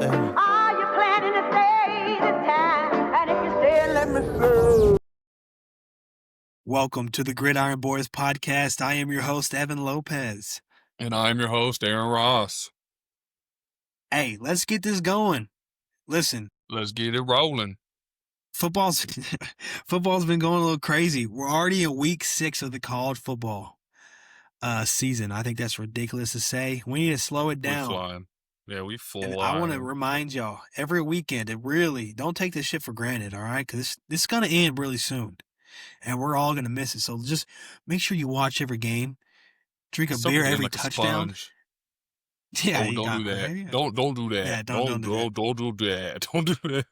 Are you planning to stay this time? And if you stay, let me know. Welcome to the Gridiron Boys Podcast. I am your host, Evan Lopez. And I'm your host, Aaryn Ross. Hey, let's get this going. Listen. Let's get it rolling. Football's been going a little crazy. We're already in week 6 of the college football season. I think that's ridiculous to say. We need to slow it down. We're flying. Yeah, we flying. And I want to remind y'all, every weekend, don't take this shit for granted, all right? Because this is going to end really soon. And we're all going to miss it. So just make sure you watch every game. Drink a beer every touchdown. Yeah, don't do that. Yeah. Don't do that. Yeah, don't do that. Don't do that.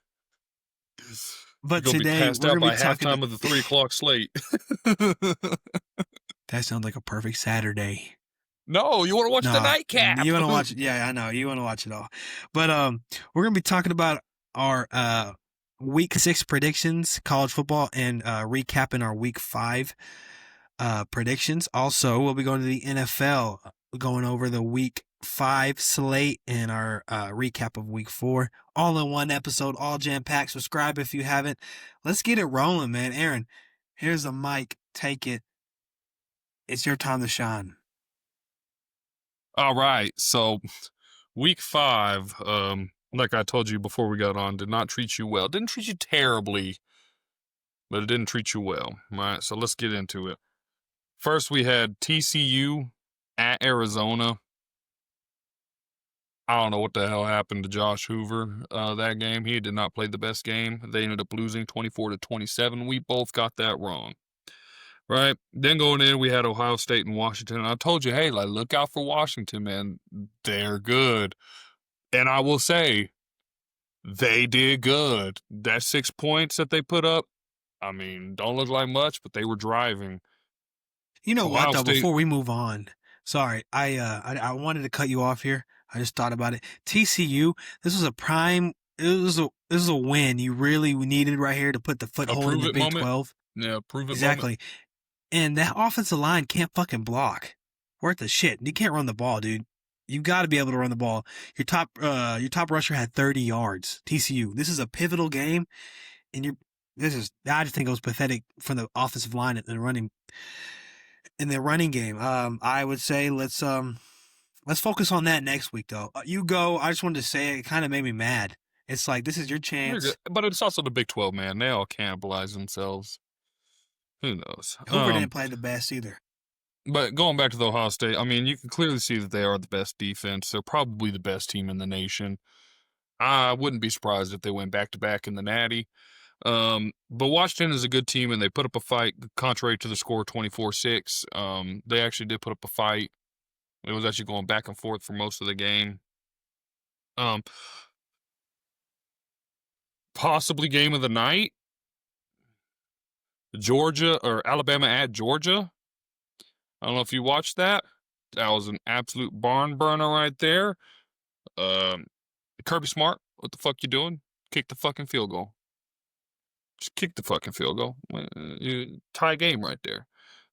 But you're today, be passed we're out going to be by talking halftime of the 3 o'clock slate. That sounds like a perfect Saturday. No, you want to watch the nightcap. You want to watch it. Yeah, I know. You want to watch it all. But we're going to be talking about our Week 6 predictions, college football, and recapping our Week 5 predictions. Also, we'll be going to the NFL, going over the Week 5 slate and our recap of Week 4. All in one episode, all jam-packed. Subscribe if you haven't. Let's get it rolling, man. Aaryn, here's the mic. Take it. It's your time to shine. All right. So, Week 5, like I told you before we got on, did not treat you well. Didn't treat you terribly, but it didn't treat you well. All right, so let's get into it. First, we had TCU at Arizona. I don't know what the hell happened to Josh Hoover that game. He did not play the best game. They ended up losing 24-27. We both got that wrong. Right? Then going in, we had Ohio State and Washington. And I told you, hey, look out for Washington, man. They're good. And I will say, they did good. That 6 points that they put up, I mean, don't look like much, but they were driving. You know what, though, before we move on, sorry, I wanted to cut you off here. I just thought about it. TCU, this was this is a win you really needed right here to put the foothold in the Big 12. Yeah, prove it. Exactly. Moment. And that offensive line can't fucking block. Worth the shit. You can't run the ball, dude. You got to be able to run the ball. Your top rusher had 30 yards. TCU. This is a pivotal game, and I just think it was pathetic from the offensive line in the running game. I would say let's focus on that next week, though. You go. I just wanted to say it kind of made me mad. It's like, this is your chance. But it's also the Big 12, man. They all cannibalize themselves. Who knows? Hoover didn't play the best either. But going back to the Ohio State, I mean, you can clearly see that they are the best defense. They're probably the best team in the nation. I wouldn't be surprised if they went back-to-back in the Natty. But Washington is a good team, and they put up a fight, contrary to the score 24-6. They actually did put up a fight. It was actually going back and forth for most of the game. Possibly game of the night. Georgia or Alabama at Georgia. I don't know if you watched that. That was an absolute barn burner right there. Kirby Smart, what the fuck you doing? Kick the fucking field goal. Just kick the fucking field goal. Tie game right there.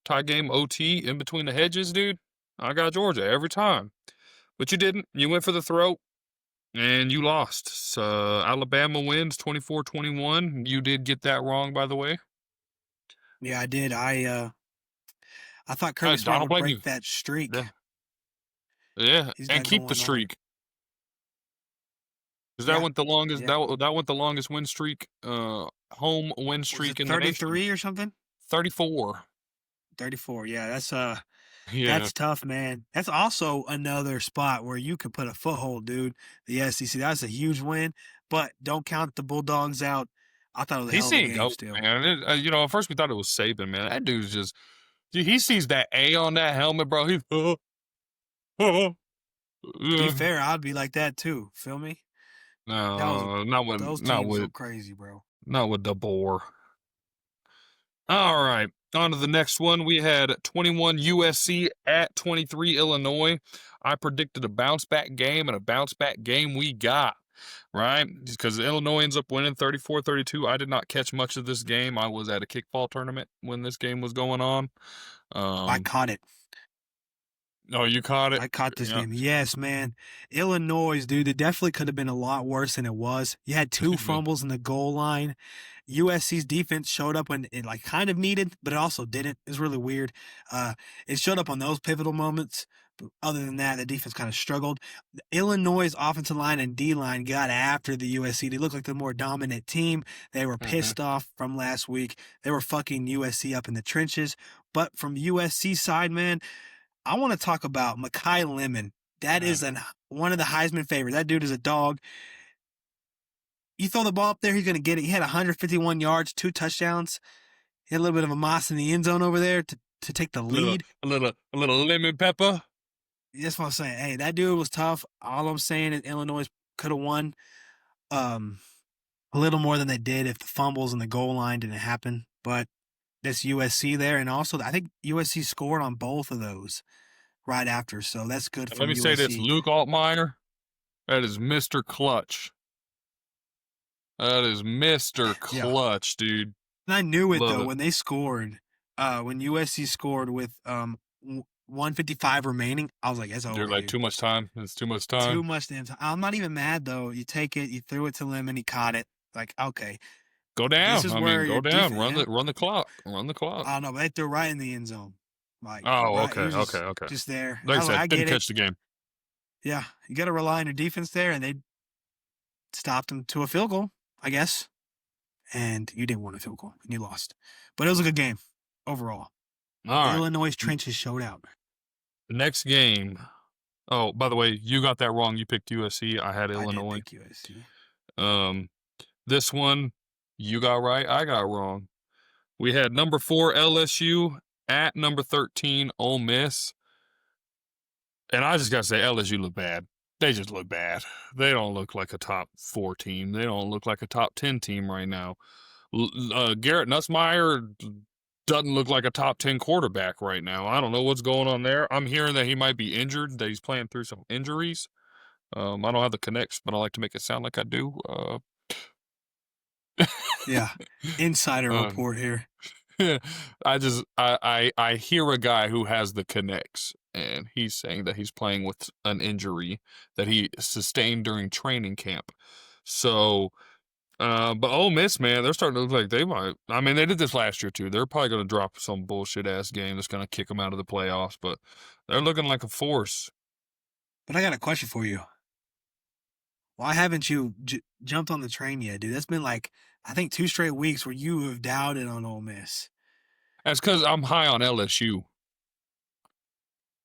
Tie game OT in between the hedges, dude. I got Georgia every time. But you didn't. You went for the throat, and you lost. So Alabama wins 24-21. You did get that wrong, by the way. Yeah, I did. I thought Kirby Smart would break that streak. Yeah. And keep the streak. Because that went the longest. Yeah. That went the longest win streak, home win streak in the nation. 33 or something. 34. 34. Yeah, that's tough, man. That's also another spot where you could put a foothold, dude. The SEC. That's a huge win, but don't count the Bulldogs out. I thought it was a hell of a game still. Man. At first we thought it was Saban, man. That dude's just, he sees that A on that helmet, bro. He's, To be fair, I'd be like that too. Feel me? No, those teams were crazy, bro. Not with the bore. All right, on to the next one. We had 21 USC at 23 Illinois. I predicted a bounce-back game, and a bounce-back game we got. Right? Because Illinois ends up winning 34-32. I did not catch much of this game. I was at a kickball tournament when this game was going on. I caught it. Oh, you caught it? I caught this Yeah. game. Yes, man. Illinois, dude, it definitely could have been a lot worse than it was. You had 2 fumbles in the goal line. USC's defense showed up when it like kind of needed, but it also didn't. It's really weird. It showed up on those pivotal moments. But other than that, the defense kind of struggled. The Illinois' offensive line and D line got after the USC. They looked like the more dominant team. They were pissed off from last week. They were fucking USC up in the trenches. But from USC side, man, I want to talk about Mekhi Lemon. That is one of the Heisman favorites. That dude is a dog. You throw the ball up there, he's going to get it. He had 151 yards, 2 touchdowns. He had a little bit of a moss in the end zone over there to take the lead. A little lemon pepper. That's what I'm saying. Hey, that dude was tough. All I'm saying is Illinois could have won a little more than they did if the fumbles and the goal line didn't happen. But that's USC there. And also, I think USC scored on both of those right after. So that's good for Let me USC. say this, Luke Altmaier, that is Mr. Clutch. That is Mr. Clutch, dude. And I knew it, Love though, it. when they scored, when USC scored with 155 remaining, I was like, it's over. Dude, like, dude. too much time. It's too much time. Too much damn time. I'm not even mad, though. You take it, you threw it to Lemon, he caught it. Like, okay. Go down. This is I where mean, go your down. defense- Run the clock. Run the clock. I don't know, but they threw right in the end zone. Like, Oh, right, okay, it was okay. Just there. Like I said, I didn't get it. catch the game. Yeah, you got to rely on your defense there, and they stopped them to a field goal, I guess. And you didn't want a field goal, and you lost. But it was a good game overall. All right. Illinois trenches showed out. The next game. Oh, by the way, you got that wrong. You picked USC. I had Illinois. I did pick USC. This one, you got right. I got wrong. We had number 4 LSU at number 13 Ole Miss. And I just got to say, LSU look bad. They just look bad. They don't look like a top 4 team. They don't look like a top 10 team right now. Garrett Nussmeier doesn't look like a top 10 quarterback right now. I don't know what's going on there. I'm hearing that he might be injured, that he's playing through some injuries. I don't have the connects, but I like to make it sound like I do. Yeah, insider report here. I hear a guy who has the connects, and he's saying that he's playing with an injury that he sustained during training camp. So, but Ole Miss, man, they're starting to look like they might. I mean, they did this last year too. They're probably going to drop some bullshit ass game that's going to kick them out of the playoffs, but they're looking like a force. But I got a question for you. Why haven't you jumped on the train yet, dude? That's been like, I think 2 straight weeks where you have doubted on Ole Miss. That's because I'm high on LSU.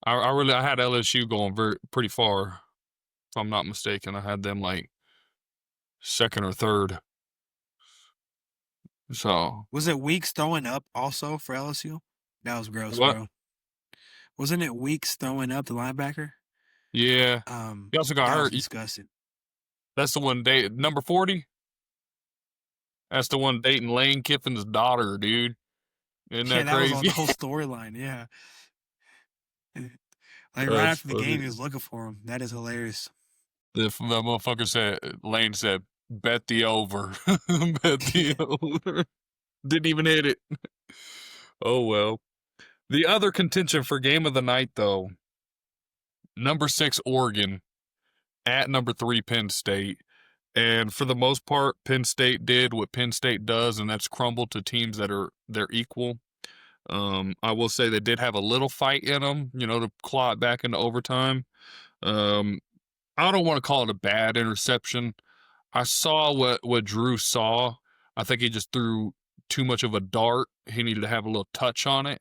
I had LSU going pretty far, if I'm not mistaken. I had them like 2nd or 3rd. So Was it Weeks throwing up also for LSU? That was gross, What? bro. Wasn't it Weeks throwing up the linebacker? yeah, he also got that was hurt. disgusting. That's the one number 40. That's the one dating Lane Kiffin's daughter, dude. Isn't that That was crazy? on the whole storyline, yeah. Like right That's after the funny. game, he was looking for him. That is hilarious. The motherfucker said, Lane said, bet the over. Bet the over. Didn't even hit it. Oh, well. The other contention for game of the night, though, number 6 Oregon at number 3 Penn State. And for the most part, Penn State did what Penn State does, and that's crumble to teams that are they're equal. I will say they did have a little fight in them, to claw it back into overtime. I don't want to call it a bad interception. I saw what Drew saw. I think he just threw too much of a dart. He needed to have a little touch on it.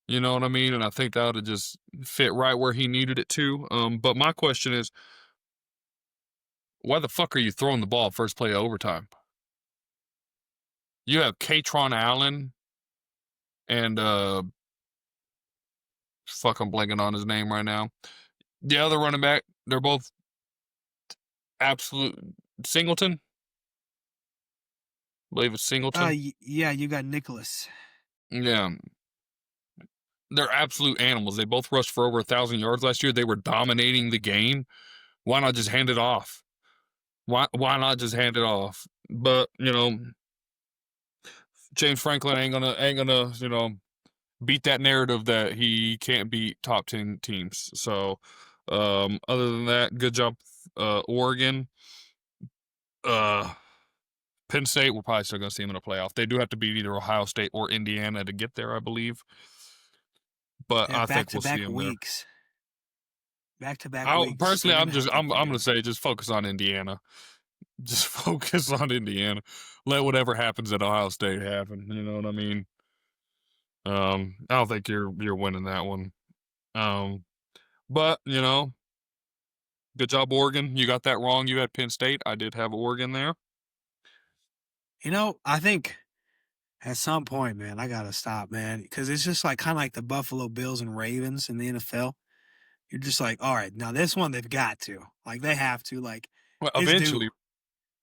You know what I mean? And I think that would have just fit right where he needed it to. But my question is, why the fuck are you throwing the ball first play of overtime? You have Katron Allen and fuck, I'm blanking on his name right now. The other running back, they're both absolute Singleton. I believe it's Singleton. Yeah, you got Nicholas. Yeah. They're absolute animals. They both rushed for over 1,000 yards last year. They were dominating the game. Why not just hand it off? Why not just hand it off? But, James Franklin ain't gonna, beat that narrative that he can't beat top 10 teams. So, other than that, good job, Oregon. Penn State, we're probably still going to see them in a playoff. They do have to beat either Ohio State or Indiana to get there, I believe. But I think we'll see them weeks. Back-to-back there. weeks. Personally, I'm going to say just focus on Indiana. Just focus on Indiana. Let whatever happens at Ohio State happen. You know what I mean? I don't think you're winning that one. But you know, good job, Oregon. You got that wrong. You had Penn State. I did have Oregon there. You know, I think at some point, man, I gotta stop, man, because it's just like kind of like the Buffalo Bills and Ravens in the NFL. You're just like, all right, now this one they've got to, like, they have to, like, Well, it's eventually,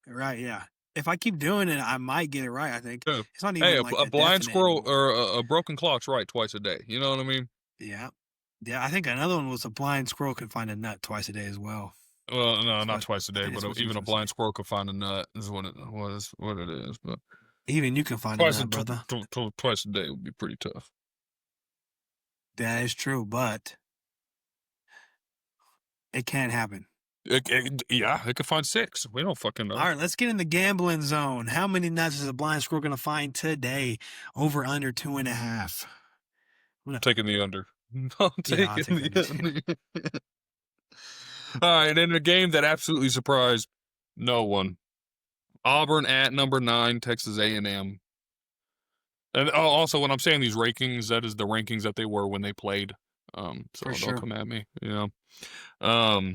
due. Right? Yeah. If I keep doing it, I might get it right. I think yeah. it's not even Hey, like a blind definite squirrel anymore. or a broken clock's right twice a day. You know what I mean? Yeah. I think another one was a blind squirrel can find a nut twice a day as well. Well, no, That's not what- twice a day, I think but that's what you even a was blind squirrel could find a nut. Is what it is. But Even you can find a twice nut, brother. twice a day would be pretty tough. That is true, but it can't happen. It could find 6. We don't fucking know. All right, let's get in the gambling zone. How many nuts is a blind squirrel going to find today? Over, under 2.5. I'm taking the under. I'm I'll taking take the under. All right, in a game that absolutely surprised no one, Auburn at number 9, Texas A&M. And also, when I'm saying these rankings, that is the rankings that they were when they played. So For don't sure. come at me. You know.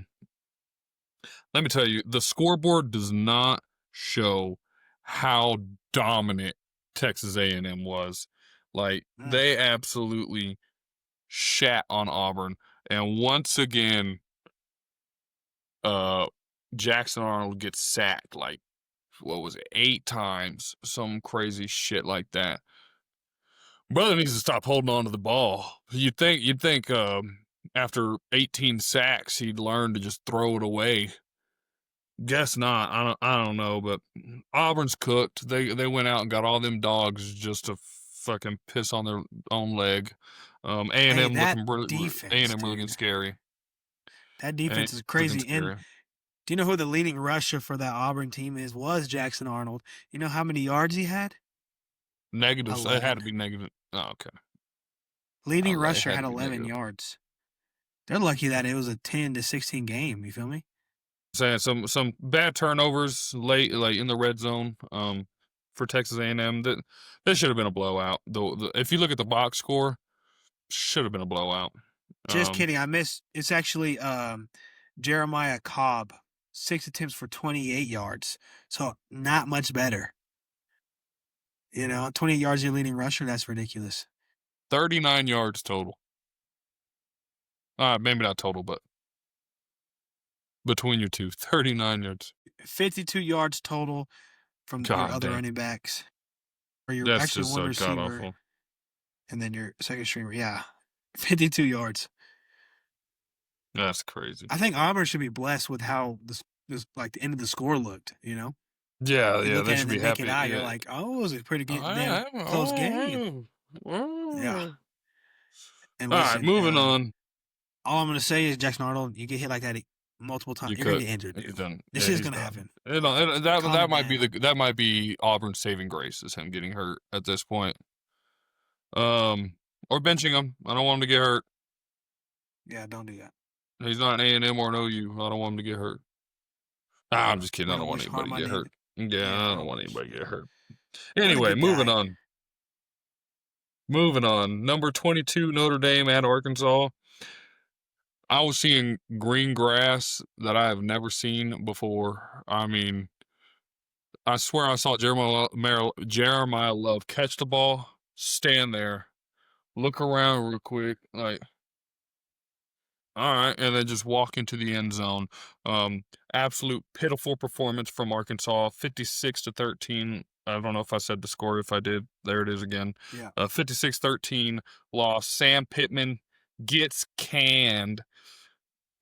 Let me tell you, the scoreboard does not show how dominant Texas A&M was. Like, they absolutely shat on Auburn. And once again, Jackson Arnold gets sacked, like, what was it, 8 times? Some crazy shit like that. Brother needs to stop holding on to the ball. You'd think after 18 sacks, he'd learn to just throw it away. Guess not. I don't know, but Auburn's cooked. They went out and got all them dogs just to fucking piss on their own leg. A&M looking really looking scary. That defense is crazy. And do you know who the leading rusher for that Auburn team is? Was Jackson Arnold. You know how many yards he had? Negative. 11. It had to be negative. Oh, okay. Leading rusher had 11 yards. They're lucky that it was a 10 to 16 game. You feel me? Saying some bad turnovers late, like in the red zone, for Texas A&M. That should have been a blowout. If you look at the box score, should have been a blowout. Just kidding. I missed. It's actually Jeremiah Cobb, 6 attempts for 28 yards. So not much better. You know, 28 yards your leading rusher. That's ridiculous. 39 yards total. Maybe not total, but between your two, 39 yards. 52 yards total from your other running backs. Or your That's actually just one so god receiver. awful. And then your second streamer. Yeah. 52 yards. That's crazy. I think Auburn should be blessed with how this like the end of the score looked, you know? Yeah, You they should be happy. You're like, oh, it was a pretty damn close game. Yeah. And all right, moving on. All I'm going to say is Jackson Arnold, you get hit like that multiple times, you're going to get injured. He's done. This is going to happen. That might be Auburn's saving grace is him getting hurt at this point. Or benching him. I don't want him to get hurt. Yeah, don't do that. He's not an A&M or an OU. I don't want him to get hurt. I'm just kidding. I don't want anybody to get hurt. Yeah, I don't want anybody to get hurt. Anyway, moving on. Number 22, Notre Dame at Arkansas. I was seeing green grass that I have never seen before. I mean, I swear I saw Jeremiah Love catch the ball, stand there, look around real quick, like, all right, and then just walk into the end zone. Absolute pitiful performance from Arkansas, 56-13. I don't know if I said the score. If I did, there it is again. Yeah. 56-13 loss. Sam Pittman gets canned.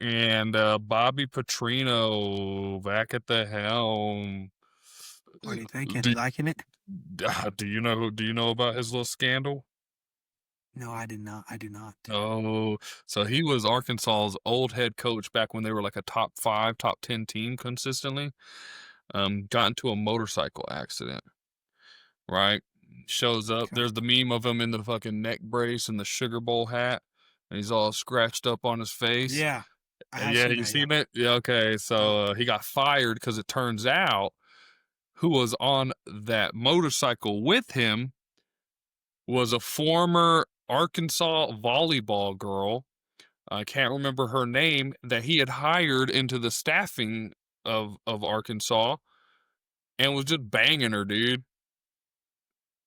And Bobby Petrino back at the helm. What do you think? You liking it? Do you know about his little scandal? No, I did not. I do not. Oh, so he was Arkansas's old head coach back when they were like a top 5, top 10 team consistently. Got into a motorcycle accident, right? Shows up. Okay. There's the meme of him in the fucking neck brace and the Sugar Bowl hat, and he's all scratched up on his face. Yeah. Yeah, you seen it? Yeah, okay. So he got fired because it turns out who was on that motorcycle with him was a former Arkansas volleyball girl. I can't remember her name, that he had hired into the staffing of Arkansas and was just banging her, dude.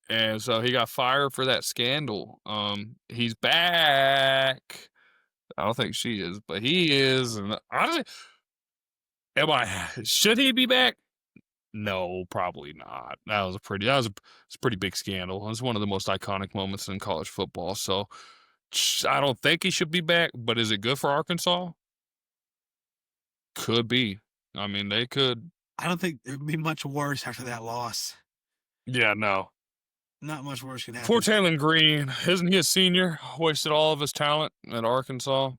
And so he got fired for that scandal. He's back. I don't think she is, but he is. And honestly, should he be back? No, probably not. It's a pretty big scandal. It was one of the most iconic moments in college football. So I don't think he should be back, but is it good for Arkansas? Could be. I mean, they could. I don't think it would be much worse after that loss. Yeah, no. Not much worse can happen. Poor Taylor Green. Isn't he a senior? Wasted all of his talent at Arkansas.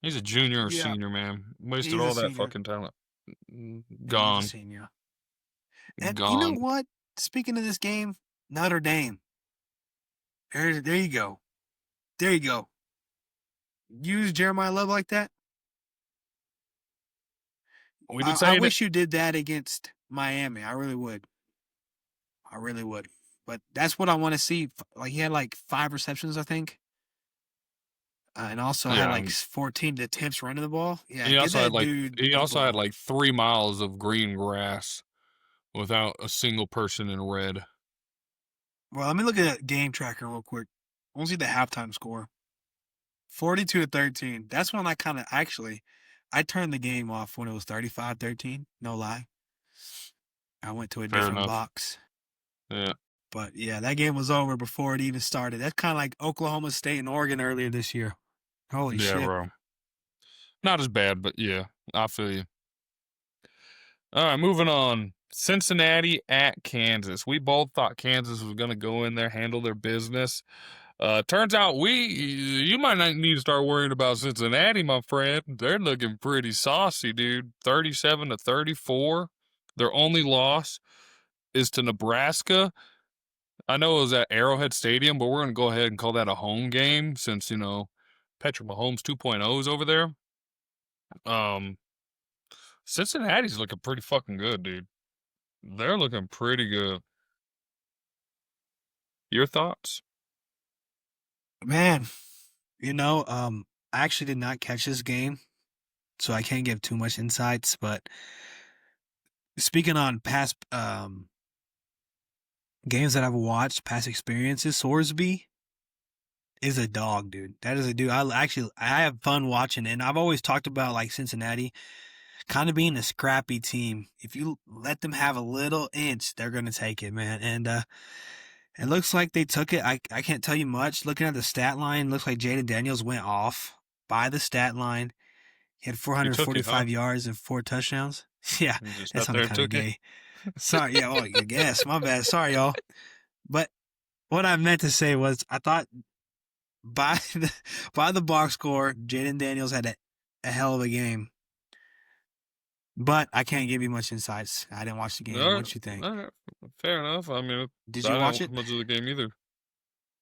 He's a junior or senior, man. Wasted all that fucking talent. Gone. Senior. And Gone. you know what? Speaking of this game, Notre Dame. There you go. There you go. Use Jeremiah Love like that. I wish you did that against Miami. I really would. But that's what I want to see. Like, he had like 5 receptions, I think. And also had like 14 attempts running the ball. Yeah, he also had like 3 miles of green grass without a single person in red. Well, let me look at game tracker real quick. I want to see the halftime score. 42-13. That's when I turned the game off when it was 35-13. No lie. I went to a different box. Yeah. But yeah, that game was over before it even started. That's kind of like Oklahoma State and Oregon earlier this year. Holy shit. Yeah, bro. Not as bad, but yeah, I feel you. All right, moving on. Cincinnati at Kansas. We both thought Kansas was going to go in there, handle their business. Turns out you might not need to start worrying about Cincinnati, my friend. They're looking pretty saucy, dude. 37-34. Their only loss is to Nebraska. I know it was at Arrowhead Stadium, but we're going to go ahead and call that a home game since, Patrick Mahomes 2.0 is over there. Cincinnati's looking pretty fucking good, dude. They're looking pretty good. Your thoughts? Man, I actually did not catch this game, so I can't give too much insights, but speaking on past games that I've watched, past experiences, Sorsby is a dog, dude. That is a dude. I have fun watching it, and I've always talked about like Cincinnati kind of being a scrappy team. If you let them have a little inch, they're going to take it, man. And it looks like they took it. I can't tell you much. Looking at the stat line, looks like Jaden Daniels went off by the stat line. He had 445 yards and 4 touchdowns. Yeah, that sounds kind of gay. Sorry, yeah, I guess. My bad. Sorry, y'all. But what I meant to say was I thought by the box score, Jaden Daniels had a hell of a game. But I can't give you much insights. I didn't watch the game. What you think? Fair enough. I mean, did you watch it? Much of the game either.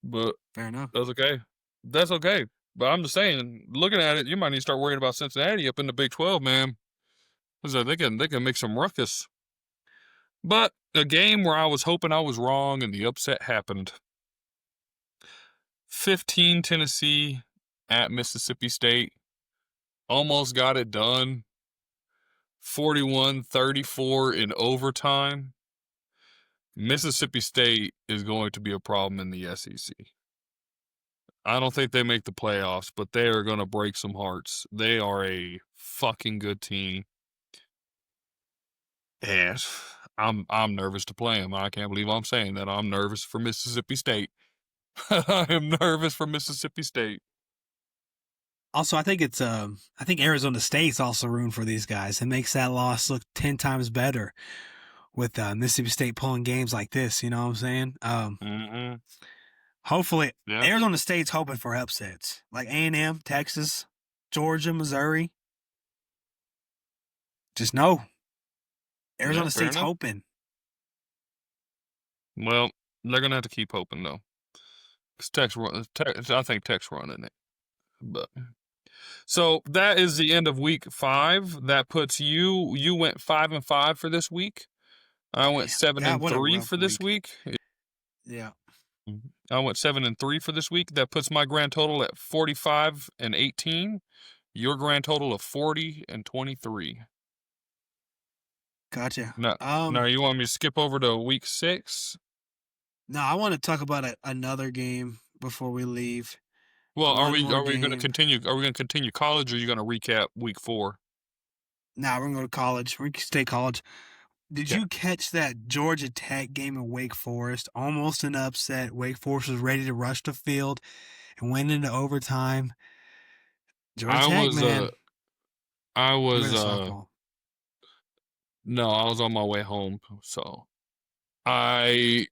But fair enough. That's okay. That's okay. But I'm just saying, looking at it, you might need to start worrying about Cincinnati up in the Big 12, man. Because they can make some ruckus. But a game where I was hoping I was wrong and the upset happened. 15 Tennessee at Mississippi State. Almost got it done. 41-34 in overtime. Mississippi State is going to be a problem in the SEC. I don't think they make the playoffs, but they are going to break some hearts. They are a fucking good team. And I'm nervous to play them. I can't believe I'm saying that. I'm nervous for Mississippi State. I am nervous for Mississippi State. Also, I think Arizona State's also room for these guys. It makes that loss look 10 times better with Mississippi State pulling games like this. You know what I'm saying? Hopefully, Yeah. Arizona State's hoping for upsets. Like A&M, Texas, Georgia, Missouri. Just know. Arizona fair State's enough. hoping. Well, they're gonna have to keep hoping though. 'Cause I think Tech's running it. But so that is the end of week 5. That puts you went 5-5 for this week. I went Damn. What a 7-3 rough for this week. Yeah. I went 7-3 for this week. That puts my grand total at 45-18. Your grand total of 40-23. Gotcha. Now you want me to skip over to week 6? No, I want to talk about another game before we leave. Well, are One we more going to game. continue? Are we going to continue college, or are you going to recap week 4? Nah, we're going to go to college. We can stay college. Did you catch that Georgia Tech game in Wake Forest? Almost an upset. Wake Forest was ready to rush the field and went into overtime. Georgia Tech, man. I You was better softball. no, I was on my way home, so I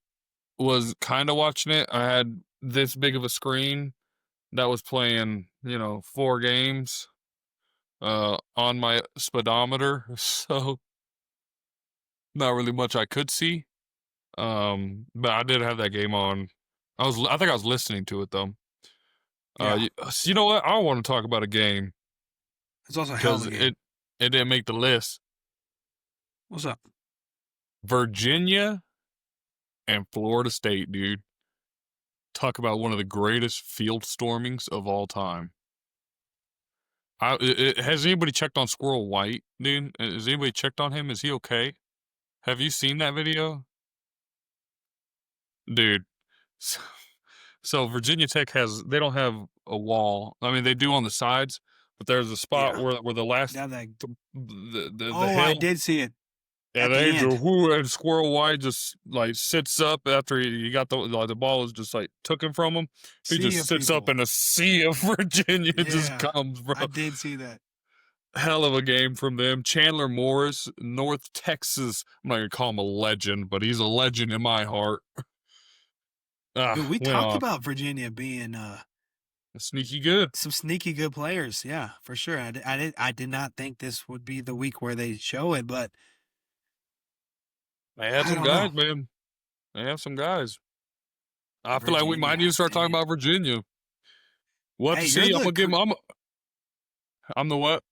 was kind of watching it. I had this big of a screen that was playing, 4 games on my speedometer, so not really much I could see. But I did have that game on. I think I was listening to it though. Yeah. You know what? I want to talk about a game It's also a hell of because a game. it didn't make the list. What's up? Virginia and Florida State, dude. Talk about one of the greatest field stormings of all time. Has anybody checked on Squirrel White, dude? Has anybody checked on him? Is he okay? Have you seen that video? Dude. So Virginia Tech they don't have a wall. I mean, they do on the sides, but there's a spot where the last, Yeah, that. the Oh, hill. I did see it. And at the end. and Squirrel White just like sits up after he got the ball is just like took him from him. He Sea just of sits up people. in a sea of Virginia. It just Yeah, comes, bro. I did see that. Hell of a game from them. Chandler Morris, North Texas. I'm not gonna call him a legend, but he's a legend in my heart. Dude, we went talked off. about Virginia being Sneaky good. some sneaky good players. Yeah, for sure. I did not think this would be the week where they show it, but They have I some don't guys, know. man. They have some guys. I feel like we might Virginia, need to start talking dang it. about Virginia. We'll have Hey, to see. I'm gonna give him. I'm the what?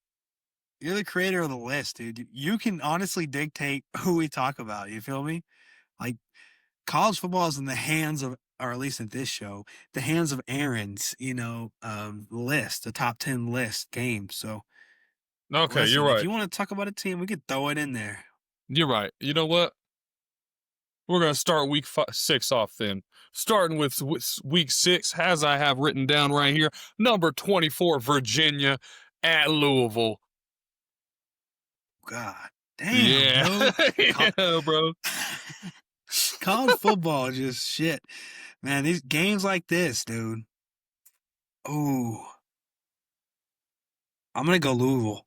You're the creator of the list, dude. You can honestly dictate who we talk about. You feel me? Like, college football is in the hands of, or at least in this show, the hands of Aaryn's, list, the top 10 list games. So, Okay, listen, you're right. if you want to talk about a team, we could throw it in there. You're right. You know what? We're going to start week 6 off then. Starting with week 6, as I have written down right here, number 24, Virginia at Louisville. God damn, bro. Yeah, bro. College football is just shit. Man, these games like this, dude. Ooh. I'm going to go Louisville.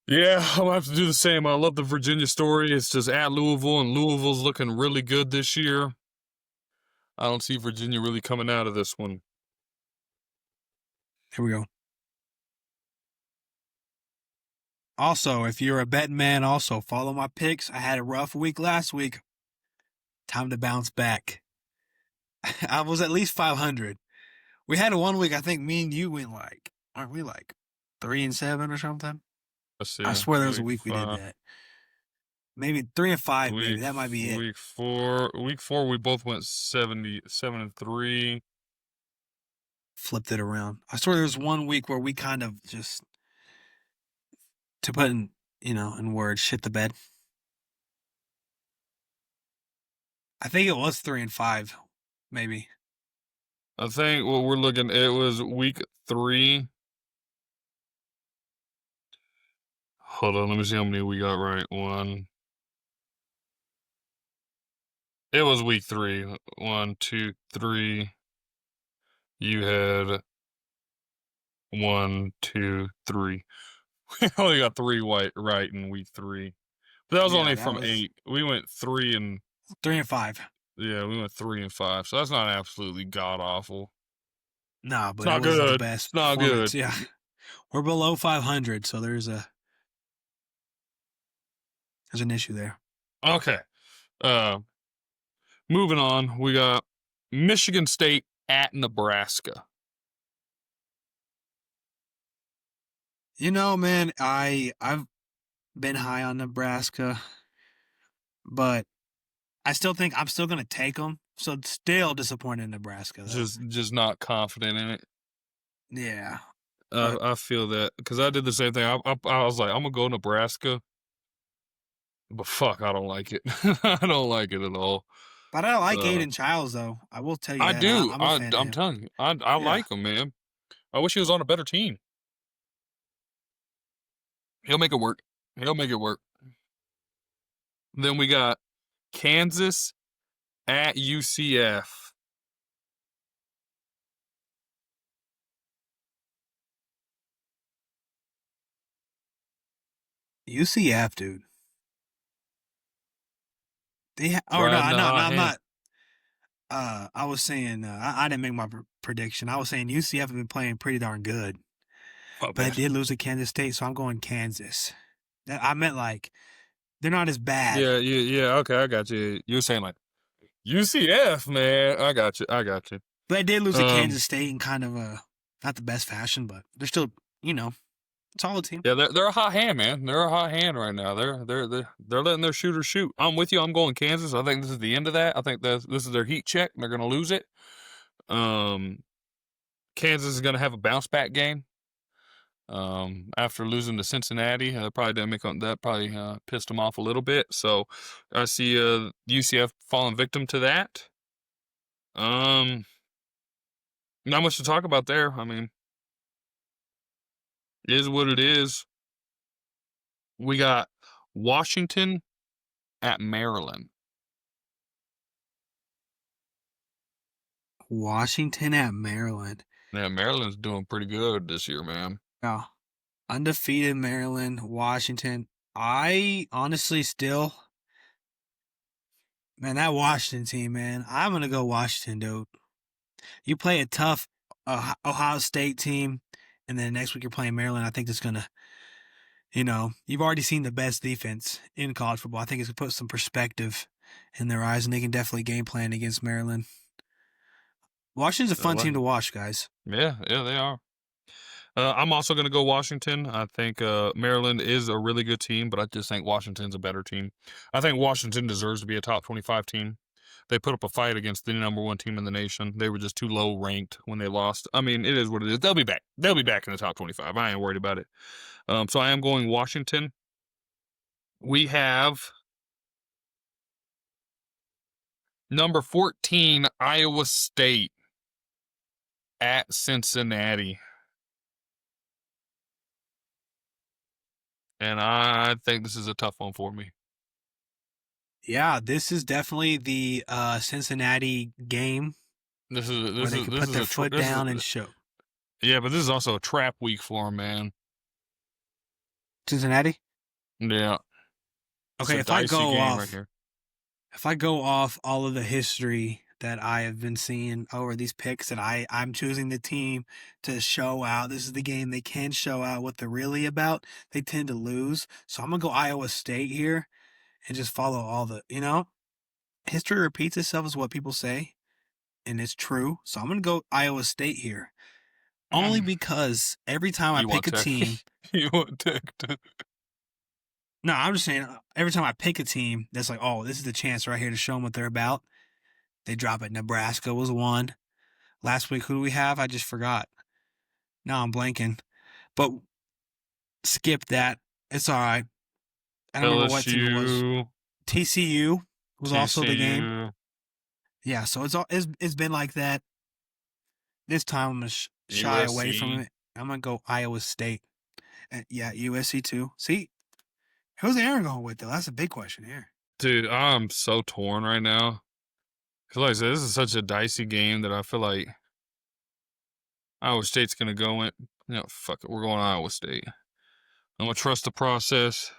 Yeah, I'm going to have to do the same. I love the Virginia story. It's just at Louisville, and Louisville's looking really good this year. I don't see Virginia really coming out of this one. Here we go. Also, if you're a betting man, also follow my picks. I had a rough week last week. Time to bounce back. I was at least 500. We had a 1 week, I think me and you went aren't we 3-7 or something? Let's see. I swear there was a Week week we did that. Maybe 3-5, maybe. That might be it. Week 4, we both went 7-3. Flipped it around. I swear there was 1 week where we kind of just, to put in words, shit the bed. I think it was 3-5, maybe. I think what we're looking, it was week 3. Hold on, let me see how many we got right. 1. It was week 3. 1, 2, 3. You had 1, 2, 3. We only got 3 right in week 3. But that was only from 8. We went 3 and 3-5. Yeah, we went 3-5, so that's not absolutely god awful. No, It's but it not wasn't the good. best It's not performance. good. Yeah. We're below 500, so there's an issue there. Okay. Moving on, we got Michigan State at Nebraska. You know, man, I've been high on Nebraska, but I still think I'm still gonna take them. So still disappointed in Nebraska, though. Just not confident in it. Yeah. I feel that because I did the same thing. I was like, I'm gonna go Nebraska, but fuck, I don't like it. I don't like it at all. But I like Aiden Childs, though. I will tell you I that. do. I'm a fan of I'm him. telling you, I like him, man. I wish he was on a better team. He'll make it work. He'll make it work. Then we got Kansas at UCF. UCF, dude. I'm not. I was saying I didn't make my prediction. I was saying UCF have been playing pretty darn good, but they did lose to Kansas State, so I'm going Kansas. I meant like they're not as bad. Yeah. Okay, I got you. You were saying like UCF, man. I got you. But they did lose to Kansas State in kind of not the best fashion, but they're still, solid team. Yeah, they're a hot hand, man. They're a hot hand right now. They're letting their shooters shoot. I'm with you. I'm going Kansas. I think this is the end of that. I think this is their heat check. And they're going to lose it. Kansas is going to have a bounce back game. After losing to Cincinnati, that probably pissed them off a little bit. So I see UCF falling victim to that. Not much to talk about there. I mean, it is what it is. We got Washington at Maryland. Washington at Maryland. Yeah, Maryland's doing pretty good this year, man. Yeah. Undefeated Maryland, Washington. I honestly still, man, that Washington team, man, I'm going to go Washington, dude. You play a tough Ohio State team, and then next week you're playing Maryland. I think it's going to, you've already seen the best defense in college football. I think it's going to put some perspective in their eyes, and they can definitely game plan against Maryland. Washington's a fun team to watch, guys. Yeah, they are. I'm also going to go Washington. I think Maryland is a really good team, but I just think Washington's a better team. I think Washington deserves to be a top 25 team. They put up a fight against the number one team in the nation. They were just too low ranked when they lost. I mean, it is what it is. They'll be back. They'll be back in the top 25. I ain't worried about it. So I am going Washington. We have number 14, Iowa State at Cincinnati. And I think this is a tough one for me. Yeah, this is definitely the Cincinnati game. This is where they can put their foot down and show. Yeah, but this is also a trap week for them, man. Cincinnati? Yeah. Okay, if I go off all of the history that I have been seeing over these picks, and I'm choosing the team to show out. This is the game they can show out what they're really about. They tend to lose. So I'm going to go Iowa State here and just follow all the, history repeats itself is what people say, and it's true. So I'm going to go Iowa State here. Only because every time I pick a team. You want Tech to... No, I'm just saying every time I pick a team that's like, oh, this is the chance right here to show them what they're about. They drop it. Nebraska was one. Last week, who do we have? I just forgot. Now I'm blanking. But skip that. It's all right. I don't remember what team it was. TCU was also the game. Yeah, so it's been like that. This time I'm going to shy away from it. I'm going to go Iowa State. And yeah, USC too. See, who's Aaryn going with, though? That's a big question here. Dude, I'm so torn right now. Because like I said, this is such a dicey game that I feel like Iowa State's going to go in. Fuck it. We're going Iowa State. I'm going to trust the process.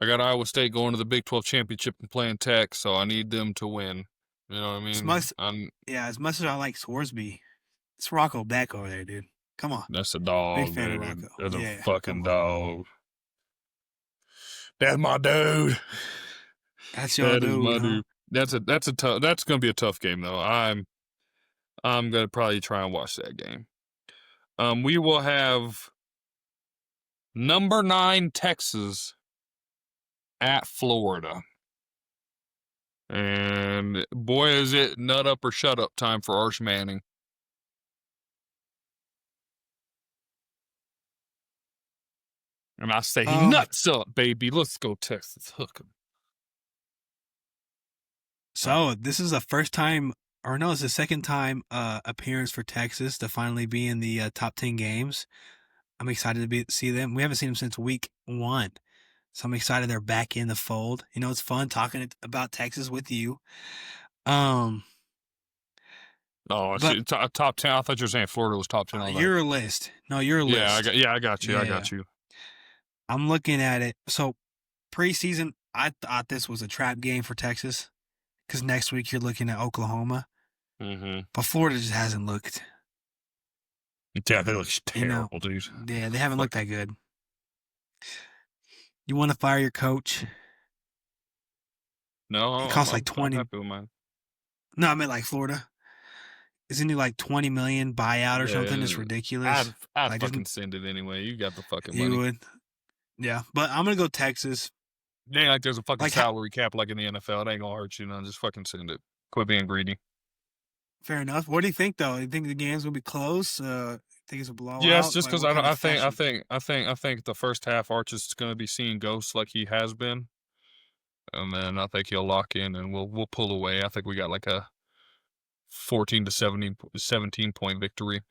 I got Iowa State going to the Big 12 championship and playing Tech, so I need them to win. You know what I mean? As much as I like Scoresby, it's Rocco back over there, dude. Come on. That's a dog, Big fan of dude. Rocco. That's Yeah, a fucking come on. dog. That's my dude. That's your That is dude, my huh? dude. That's gonna be a tough game though. I'm gonna probably try and watch that game. We will have number 9 Texas at Florida. And boy, is it nut up or shut up time for Arch Manning. And I say, nuts up, baby. Let's go Texas. Hook 'em. So this is the first time, or no, it's the second time appearance for Texas to finally be in the top 10 games. I'm excited to see them. We haven't seen them since week 1. So I'm excited they're back in the fold. You know, it's fun talking about Texas with you. Oh, top 10. I thought you were saying Florida was top 10. Your list. No, your list. I got you. I got you. I'm looking at it. So preseason, I thought this was a trap game for Texas because next week you're looking at Oklahoma. Mm-hmm. But Florida just hasn't looked. Yeah, they look terrible, dude. Yeah, they haven't looked that good. You want to fire your coach? No, it costs like 20. I'm happy with mine. No, I meant like Florida. Isn't it like 20 million buyout or something? It's ridiculous. I'd fucking send it anyway. You got the fucking money. You would. Yeah, but I'm gonna go Texas. It ain't like there's a fucking salary cap like in the NFL. It ain't gonna hurt you, just fucking send it. Quit being greedy. Fair enough. What do you think though? You think the game's gonna be close? Think it's a blowout? Yes, just because I think the first half Arch is gonna be seeing ghosts like he has been, and then I think he'll lock in and we'll pull away. I think we got like a 14 to 17 point victory.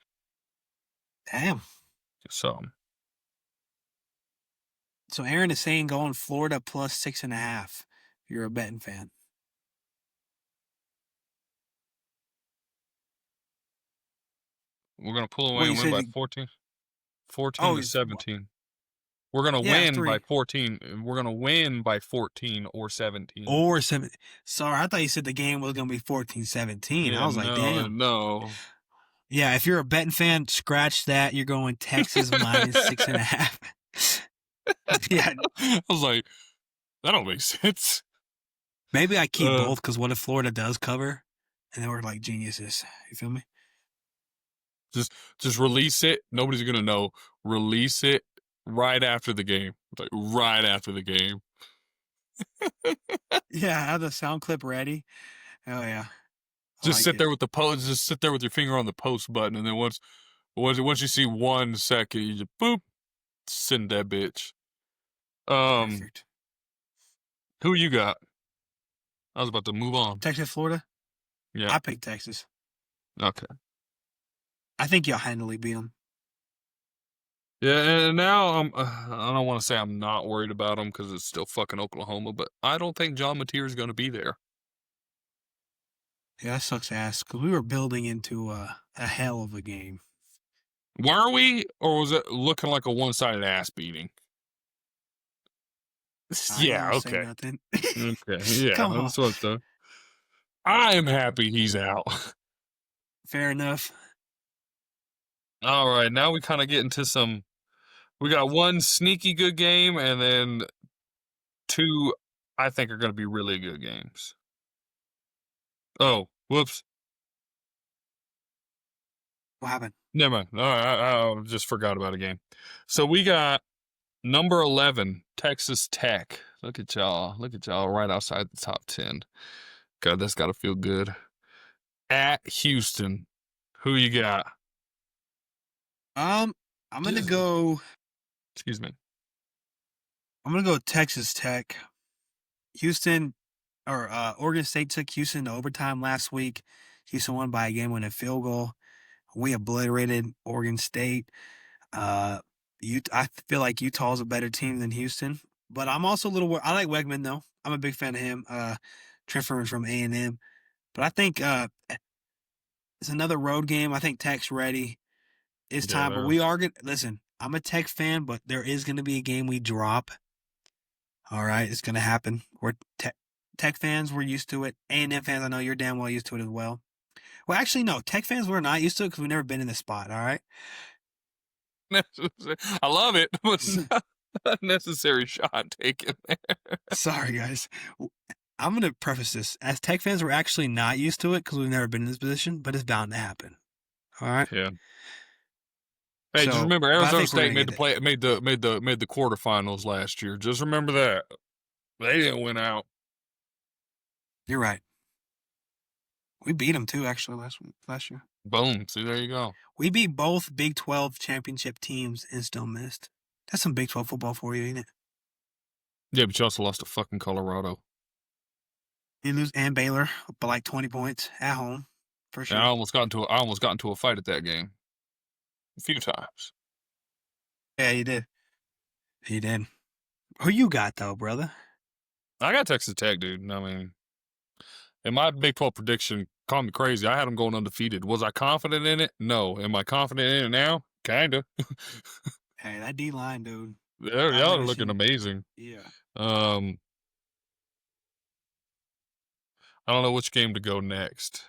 Damn. So Aaryn is saying going Florida plus 6.5. If you're a betting fan. We're gonna pull away and win by 14. 14 to 17. We're gonna win by 14. We're gonna win by 14 or 17. Or 7. Sorry, I thought you said the game was gonna be 14-17. Yeah, I was like, damn. No. Yeah, if you're a betting fan, scratch that. You're going Texas minus 6.5. Yeah. I was like, that don't make sense. Maybe I keep both because what if Florida does cover? And then we're like geniuses. You feel me? Just release it. Nobody's going to know. Release it right after the game. Like right after the game. Yeah, have the sound clip ready. Oh, yeah. Just sit there with the post. Just sit there with your finger on the post button. And then once you see 1 second, you just boop, send that bitch. Perfect. Who you got? I was about to move on. Texas, Florida? Yeah. I picked Texas. Okay. I think you'll handily beat them. Yeah, and now I don't want to say I'm not worried about them because it's still fucking Oklahoma, but I don't think John Mateer is going to be there. Yeah, that sucks ass because we were building into a hell of a game. Were we? Or was it looking like a one-sided ass beating? Yeah, okay. Okay, yeah, Come on. that's what's done. I am happy he's out. Fair enough. All right, now we kind of get into some. We got 1 sneaky good game, and then 2 I think are going to be really good games. Oh, whoops. What happened? Never mind. All right, I just forgot about a game. So we got number 11, Texas Tech. Look at y'all. Look at y'all right outside the top 10. God, that's got to feel good. At Houston. Who you got? I'm going to go. Excuse me. I'm going to go Texas Tech. Houston, or Oregon State took Houston to overtime last week. Houston won by a game-winning field goal. We obliterated Oregon State. I feel like Utah's a better team than Houston. But I'm also a little – I like Wegman, though. I'm a big fan of him. Transferring from A&M. But I think it's another road game. I think Tech's ready. It's time. But we are going to – listen, I'm a Tech fan, but there is going to be a game we drop. All right, it's going to happen. We're Tech fans, we're used to it. A&M fans, I know you're damn well used to it as well. Well, actually, no. Tech fans, we're not used to it because we've never been in this spot, all right? I love it. It was not a necessary shot taken there. Sorry, guys. I'm going to preface this. As Tech fans, we're actually not used to it because we've never been in this position, but it's bound to happen. All right? Yeah. Hey, just So, remember but I Arizona think we're State gonna made the get play made the quarterfinals last year. Just remember that. They didn't win out. You're right. We beat them too, actually, last year. Boom. See, there you go. We beat both Big 12 championship teams and still missed. That's some Big 12 football for you, ain't it? Yeah, but you also lost to fucking Colorado. You lose and Baylor by like 20 points at home, for sure. And I almost got into a fight at that game. A few times. Yeah, you did. You did. Who you got, though, brother? I got Texas Tech, dude. I mean, in my Big 12 prediction, call me crazy. I had them going undefeated. Was I confident in it? No. Am I confident in it now? Kinda. Hey, that D-line, dude. Y'all are looking amazing. Yeah. I don't know which game to go next.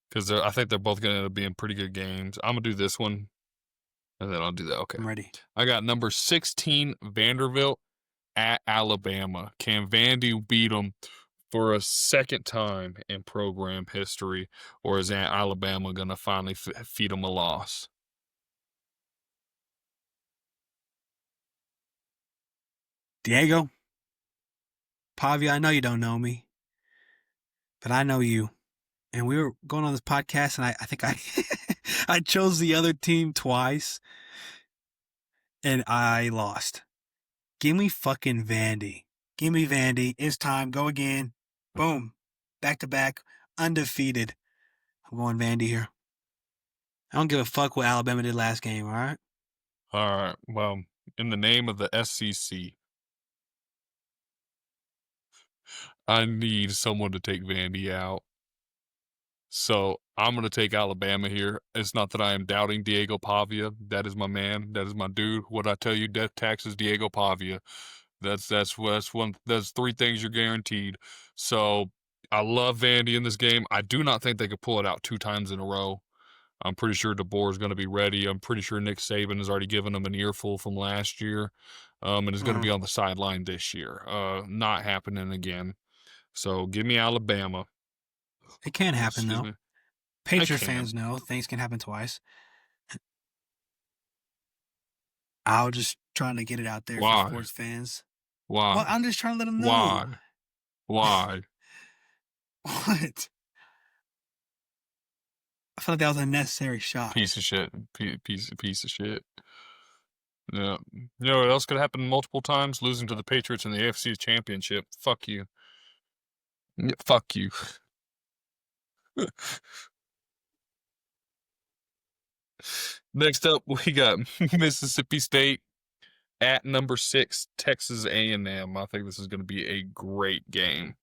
Because I think they're both going to end up being pretty good games. I'm going to do this one. And then I'll do that. Okay. I'm ready. I got number 16, Vanderbilt at Alabama. Can Vandy beat them for a second time in program history? Or is Alabama going to finally feed them a loss? Diego, Pavia, I know you don't know me, but I know you. And we were going on this podcast, and I think I chose the other team twice, and I lost. Give me fucking Vandy. Give me Vandy. It's time. Go again. Boom. Back to back. Undefeated. I'm going Vandy here. I don't give a fuck what Alabama did last game, all right? All right. Well, in the name of the SEC, I need someone to take Vandy out. So I'm going to take Alabama here. It's not that I am doubting Diego Pavia. That is my man. That is my dude. What I tell you, death taxes, Diego Pavia. That's three things you're guaranteed. So I love Vandy in this game. I do not think they could pull it out 2 times in a row. I'm pretty sure DeBoer is going to be ready. I'm pretty sure Nick Saban has already given them an earful from last year, and is going to be on the sideline this year. Not happening again. So give me Alabama. It can happen, though. Patriot fans know things can happen twice. I was just trying to get it out there for sports fans. Why? Well, I'm just trying to let them know. Why? What? I feel like that was a necessary shot. Piece of shit. Piece of shit. Yeah. You know what else could happen multiple times? Losing to the Patriots in the AFC Championship. Fuck you. Yeah, fuck you. Next up, we got Mississippi State at number 6, Texas A&M. I think this is going to be a great game.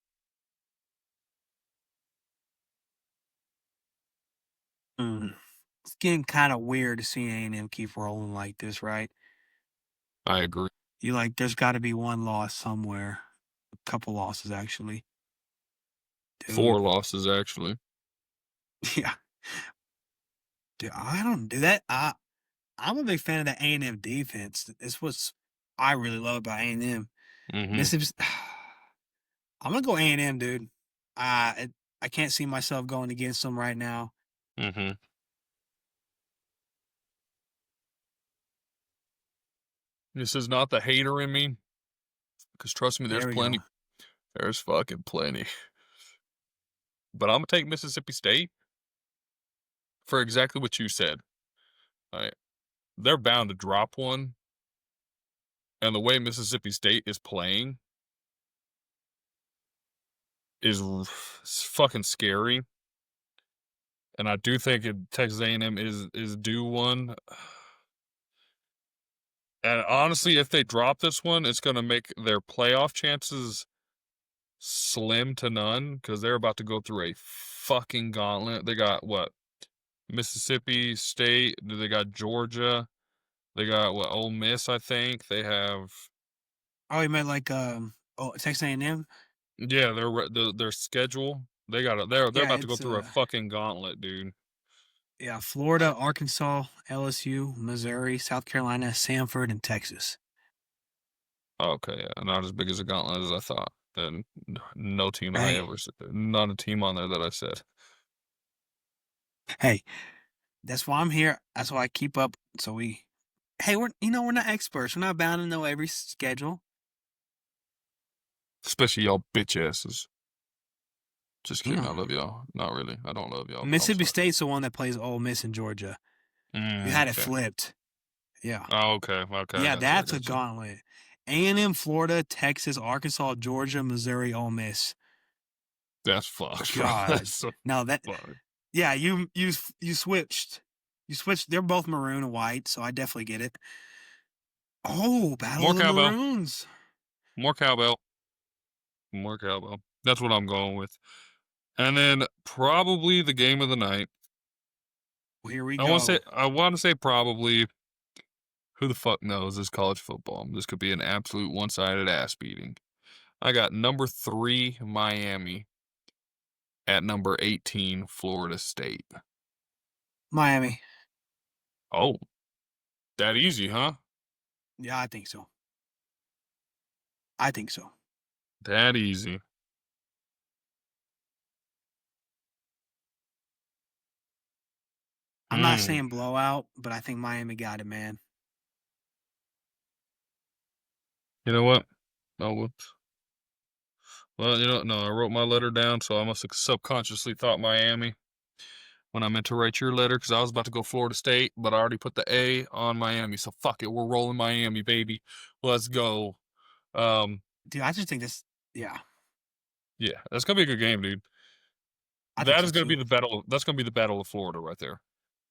It's getting kind of weird to see A&M keep rolling like this, right? I agree. There's got to be one loss somewhere. A couple losses, actually. Dude. 4 losses, actually. Yeah. Dude, I don't do that. I'm a big fan of the A&M defense. It's what I really love about A&M. Mm-hmm. I'm going to go A&M, dude. I can't see myself going against them right now. Mm-hmm. This is not the hater in me. Because trust me, there's plenty. Go. There's fucking plenty. But I'm going to take Mississippi State for exactly what you said. Right. They're bound to drop one. And the way Mississippi State is playing is fucking scary. And I do think Texas A&M is due one. And honestly, if they drop this one, it's going to make their playoff chances slim to none because they're about to go through a fucking gauntlet. They got, what, Mississippi State. They got Georgia. They got, what, Ole Miss, I think. They have Oh, you meant like Texas A&M? Yeah, their schedule. They're Yeah, about to go it's through a fucking gauntlet, dude. yeah, Florida, Arkansas, LSU, Missouri, South Carolina, Samford, and Texas. Okay, yeah, not as big as a gauntlet as I thought. And no team I Hey, ever said, not a team on there that I said. hey, that's why I'm here. That's why I keep up. So hey, we're not experts. We're not bound to know every schedule. Especially y'all bitch asses. Just kidding. I Damn. love y'all. Not really. I don't love y'all, but I'm Mississippi sorry. State's the one that plays Ole Miss in Georgia. You had it Okay. flipped. Yeah. Oh, okay. Okay. Yeah, I that's a got you. gauntlet. A&M, Florida, Texas, Arkansas, Georgia, Missouri, Ole Miss. That's fucked, bro. God. That's so Now fucked. yeah, you switched. You switched. They're both maroon and white, so I definitely get it. Oh, Battle More of the cowbell. Maroons. More cowbell. More cowbell. That's what I'm going with. And then probably the game of the night. Well, here we I go. want to say probably. Who the fuck knows? This college football. This could be an absolute one-sided ass beating. I got number 3 Miami at number 18 Florida State. Miami. Oh, that easy, huh? Yeah, I think so. I think so. That easy. I'm not saying blowout, but I think Miami got it, man. You know what? Oh, whoops. Well, no, I wrote my letter down, so I must have subconsciously thought Miami when I meant to write your letter because I was about to go Florida State, but I already put the A on Miami. So fuck it, we're rolling Miami, baby. Let's go. Dude, I just think this. Yeah, Yeah, that's gonna be a good game, dude. I think That so is gonna be too. the battle. That's gonna be the battle of Florida right there.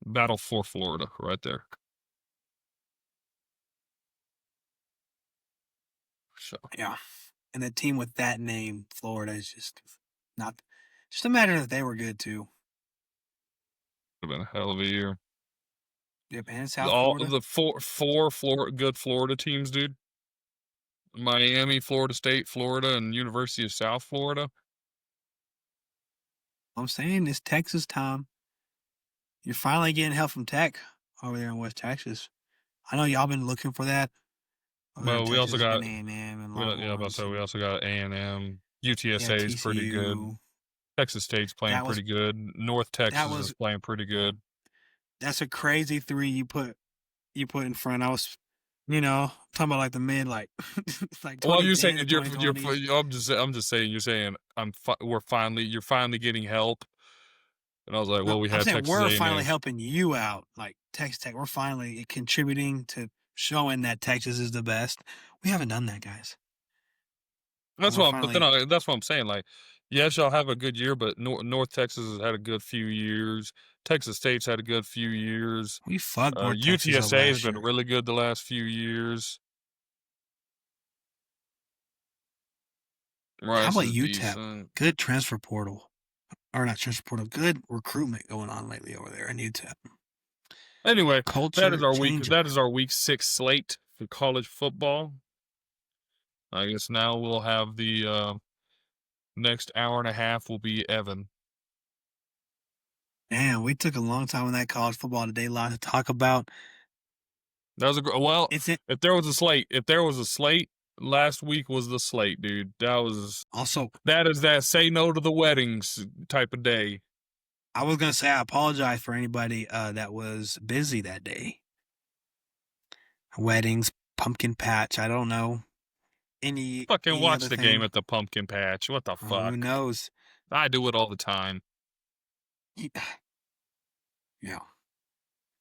Battle for Florida right there. So Yeah, and the team with that name, Florida, is just not. Just a matter that they were good too. would have been a hell of a year. Yep, and South All Florida. the four good Florida teams, dude. Miami, Florida State, Florida, and University of South Florida. I'm saying it's Texas time. You're finally getting help from Tech over there in West Texas. I know y'all been looking for that. Over there in Well, we Texas, also it's got been A&M and yeah, about Longhorns. so we also got A&M. Yeah, UTSA is pretty good. TCU. Texas State's playing That was pretty good. North that Texas is was playing pretty good. that's a crazy 3 you put in front. I was, talking about like the mid like like Well, you're saying 2010 to you're 2020s. I'm just saying you're saying you're finally getting help. And I was like, No, well, we I'm had saying Texas we're finally A&M. helping you out, like Texas Tech. We're finally contributing to showing that Texas is the best. We haven't done that, guys. And That's we're what, but then finally that's what I'm saying. Like, yes, y'all have a good year, but North Texas has had a good few years. Texas State's had a good few years. we fucked North Texas up UTSA has last been year. really good the last few years. How Rice about is UTEP? decent. Good transfer portal. Or not transfer portal. Good recruitment going on lately over there in UTEP. Anyway, Culture changer. That is our week 6 slate for college football. I guess now we'll have the next hour and a half will be Evan. Man, we took a long time on that college football today. A lot to talk about. That was well. It's in, If there was a slate, last week was the slate, dude. also. That is that say no to the weddings type of day. I was gonna say I apologize for anybody that was busy that day. Weddings, pumpkin patch. I don't know any Watch other the thing. game at the pumpkin patch. What the fuck? Who knows? I do it all the time. Yeah,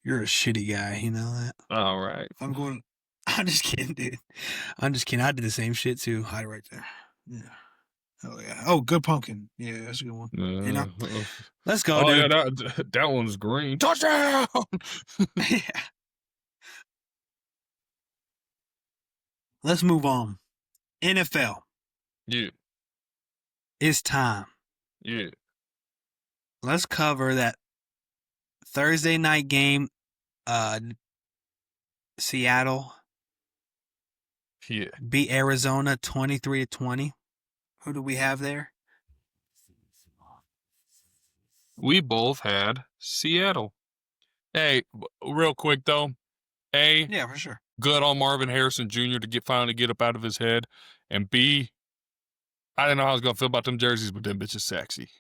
you're a shitty guy. You know that. All right. I'm just kidding, dude. I'm just kidding. I did the same shit too. Hide right there. Yeah. Oh yeah. Oh, good pumpkin. Yeah, that's a good one. Let's go, dude. Yeah, that one's green. Touchdown! Yeah. Let's move on. NFL. Yeah. It's time. Yeah. Let's cover that Thursday night game. Seattle Yeah. beat Arizona 23-20. Who do we have there? We both had Seattle. Hey, real quick though. A, Yeah, for sure. good on Marvin Harrison Jr. to finally get up out of his head. And B, I didn't know how I was going to feel about them jerseys, but them bitches sexy.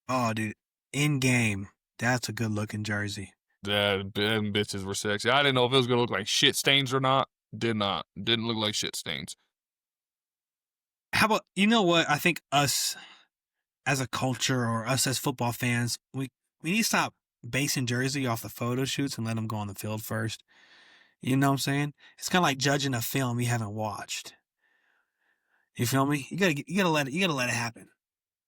Oh, dude. In game. That's a good looking jersey. Them bitches were sexy. I didn't know if it was going to look like shit stains or not. Did not. Didn't look like shit stains. How about, you know what? I think us as a culture or us as football fans, we need to stop basing jersey off the photo shoots and let them go on the field first. You know what I'm saying? It's kind of like judging a film you haven't watched. You feel me? You gotta let it happen.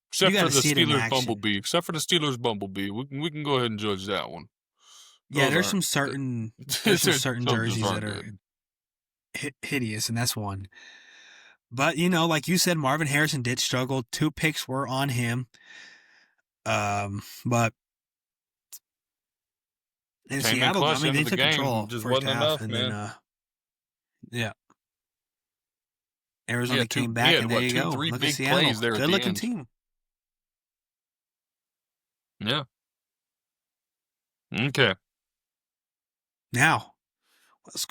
Except You for gotta the see it in Steelers action. Bumblebee. Except for the Steelers Bumblebee. We can go ahead and judge that one. Yeah, Those there's aren't- some certain some jerseys just that aren't are good. hideous, and that's one. But, you know, like you said, Marvin Harrison did struggle. 2 picks were on him. But in Came in Seattle, I clutch mean, into they the took game, control just first wasn't half, enough, and man. then yeah, Arizona Yeah, came back, and there you go. 2-3 Look at big Seattle, plays there at the good-looking end. team. Yeah. Okay. Now,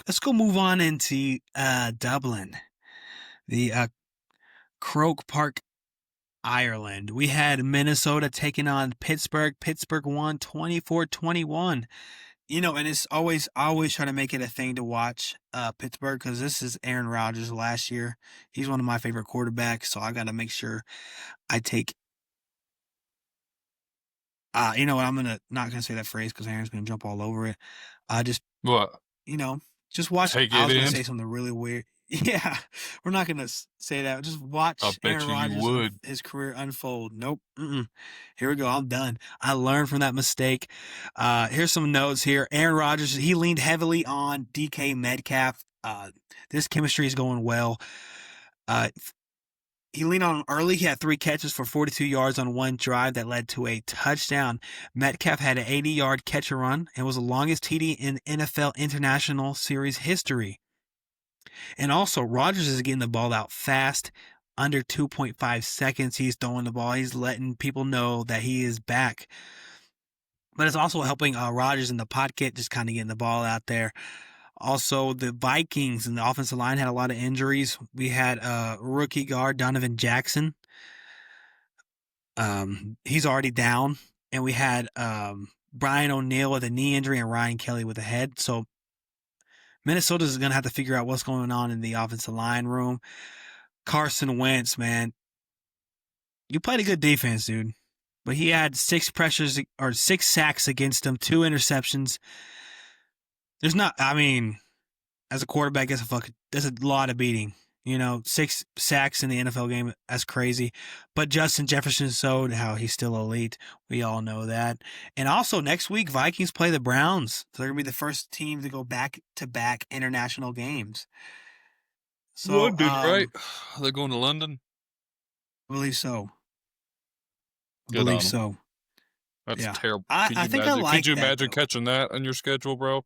let's go move on into Dublin, the Croke Park, Ireland. We had Minnesota taking on Pittsburgh. Pittsburgh won 24-21. You know, and I always try to make it a thing to watch Pittsburgh because this is Aaron Rodgers last year. He's one of my favorite quarterbacks, so I got to make sure I take. You know what? Not gonna say that phrase because Aaron's gonna jump all over it. Just What? you know, just watch. Take I was it gonna in? say something really weird. Yeah, we're not gonna say that. Just watch I bet Aaron you Rodgers would. his career unfold. Nope. Here we go. I'm done. I learned from that mistake. Here's some notes here. Aaron Rodgers, he leaned heavily on DK Metcalf. This chemistry is going well. He leaned on him early. He had 3 catches for 42 yards on 1 drive that led to a touchdown. Metcalf had an 80-yard catch and run and was the longest TD in NFL International Series history. And also, Rodgers is getting the ball out fast, under 2.5 seconds. He's throwing the ball. He's letting people know that he is back. But it's also helping Rodgers in the pocket, just kind of getting the ball out there. Also, the Vikings and the offensive line had a lot of injuries. We had rookie guard Donovan Jackson. He's already down. And we had Brian O'Neill with a knee injury and Ryan Kelly with a head. So Minnesota is going to have to figure out what's going on in the offensive line room. Carson Wentz, man, you played a good defense, dude. But he had 6 sacks against him, 2 interceptions. As a quarterback, that's a lot of beating. You know, 6 sacks in the NFL game, that's crazy. But Justin Jefferson showed how he's still elite. We all know that. And also, next week, Vikings play the Browns. So they're going to be the first team to go back-to-back international games. So, right? They're going to London? I believe so. Good on 'em. So. That's Yeah. terrible. I think I like Could you that, imagine though. catching that on your schedule, bro?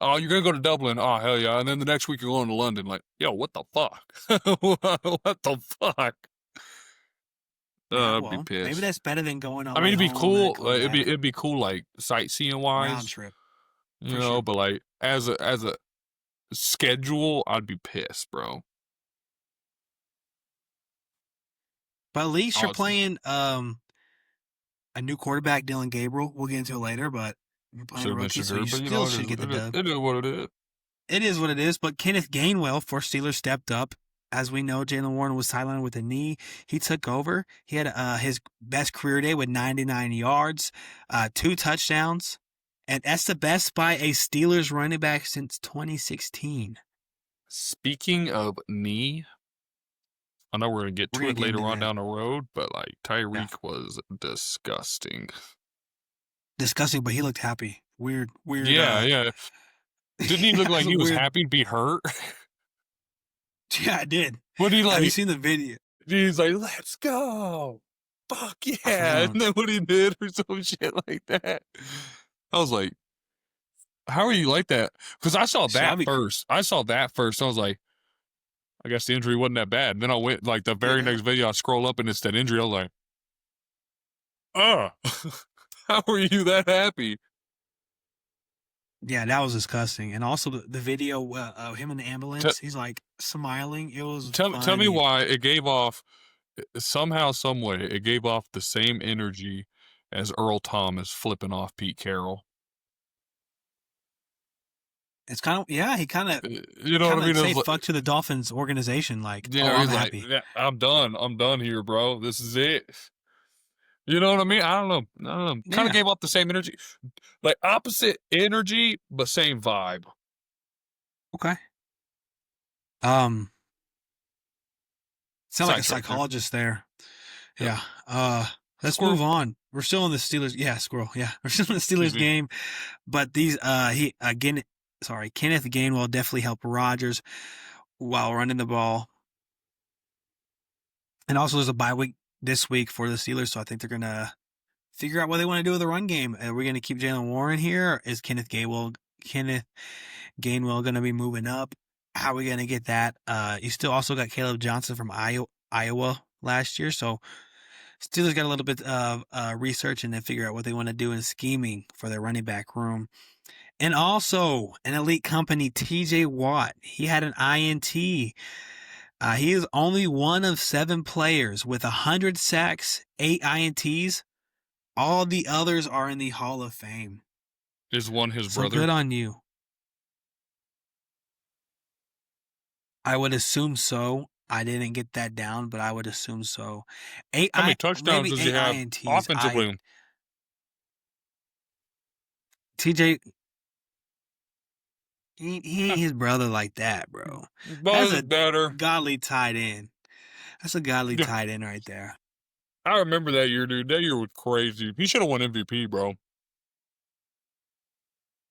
Oh, you're going to go to Dublin. Oh, hell yeah. And then the next week you're going to London. Like, yo, what the fuck? What the fuck? Yeah, I'd be pissed. maybe that's better than going on. I mean, it'd be home and cool. then coming back. It'd be cool, like sightseeing wise, Round trip. you for know. sure. But like as a schedule, I'd be pissed, bro. But at least you're Awesome. playing a new quarterback, Dylan Gabriel. We'll get into it later, but you're playing a Should have been rookie, so sugar, you but you still know, should get the dub. it is what it is. It is what it is, but Kenneth Gainwell for Steelers stepped up. As we know, Jalen Warren was sidelined with a knee. He took over. He had his best career day with 99 yards, 2 touchdowns, and that's the best by a Steelers running back since 2016. Speaking of knee, I know we're gonna get to We're it gonna get later into on that. down the road, but like Tyreek was disgusting. Disgusting, but he looked happy. Weird. Yeah. Didn't he look That like was he was weird. happy to be hurt? Yeah, I did. What he Have you like? seen the video? He's like, "Let's go, fuck yeah!" don't. And then what he did or some shit like that. I was like, "How are you like that?" Because I saw See, I'll that be- first. I was like, I guess the injury wasn't that bad. Then I went, like, the very next video, I scroll up and it's that injury. I was like, how are you that happy? Yeah, that was disgusting. And also the video of him in the ambulance, he's like smiling. It was Tell me funny. why it gave off, somehow, some way, it gave off the same energy as Earl Thomas flipping off Pete Carroll. It's kind of, yeah, he kind of, You know what I mean? say It was fuck to the Dolphins organization. Like, yeah, I'm he's like, happy. "Yeah, I'm done here, bro. This is it." You know what I mean? I don't know. Kind Yeah. of gave off the same energy, like opposite energy, but same vibe. Okay. Sound like a Sidetrack there. psychologist there. Yeah. Yeah. Let's Squirrel. move on. We're still in the Steelers. Yeah, squirrel. Yeah, we're still in the Excuse Steelers me. game. But these, Kenneth Gainwell definitely helped Rodgers while running the ball. And also, there's a bye week this week for the Steelers, so I think they're gonna figure out what they want to do with the run game. Are we gonna keep Jalen Warren here? Or is Kenneth Gainwell gonna be moving up? How are we gonna get that? You still also got Caleb Johnson from Iowa last year, so Steelers got a little bit of research and then figure out what they want to do in scheming for their running back room. And also, an elite company, TJ Watt. He had an INT. He is only one of 7 players with 100 sacks, 8 INTs. All the others are in the Hall of Fame. Is one his So brother? good on you. I would assume so. I didn't get that down, but I would assume so. How many touchdowns maybe does he 8 have INTs. offensively? TJ, he ain't his brother like that, bro. Buzz That's is a better. godly tight end. That's a godly Yeah. tight end right there. I remember that year, dude. That year was crazy. He should have won MVP, bro.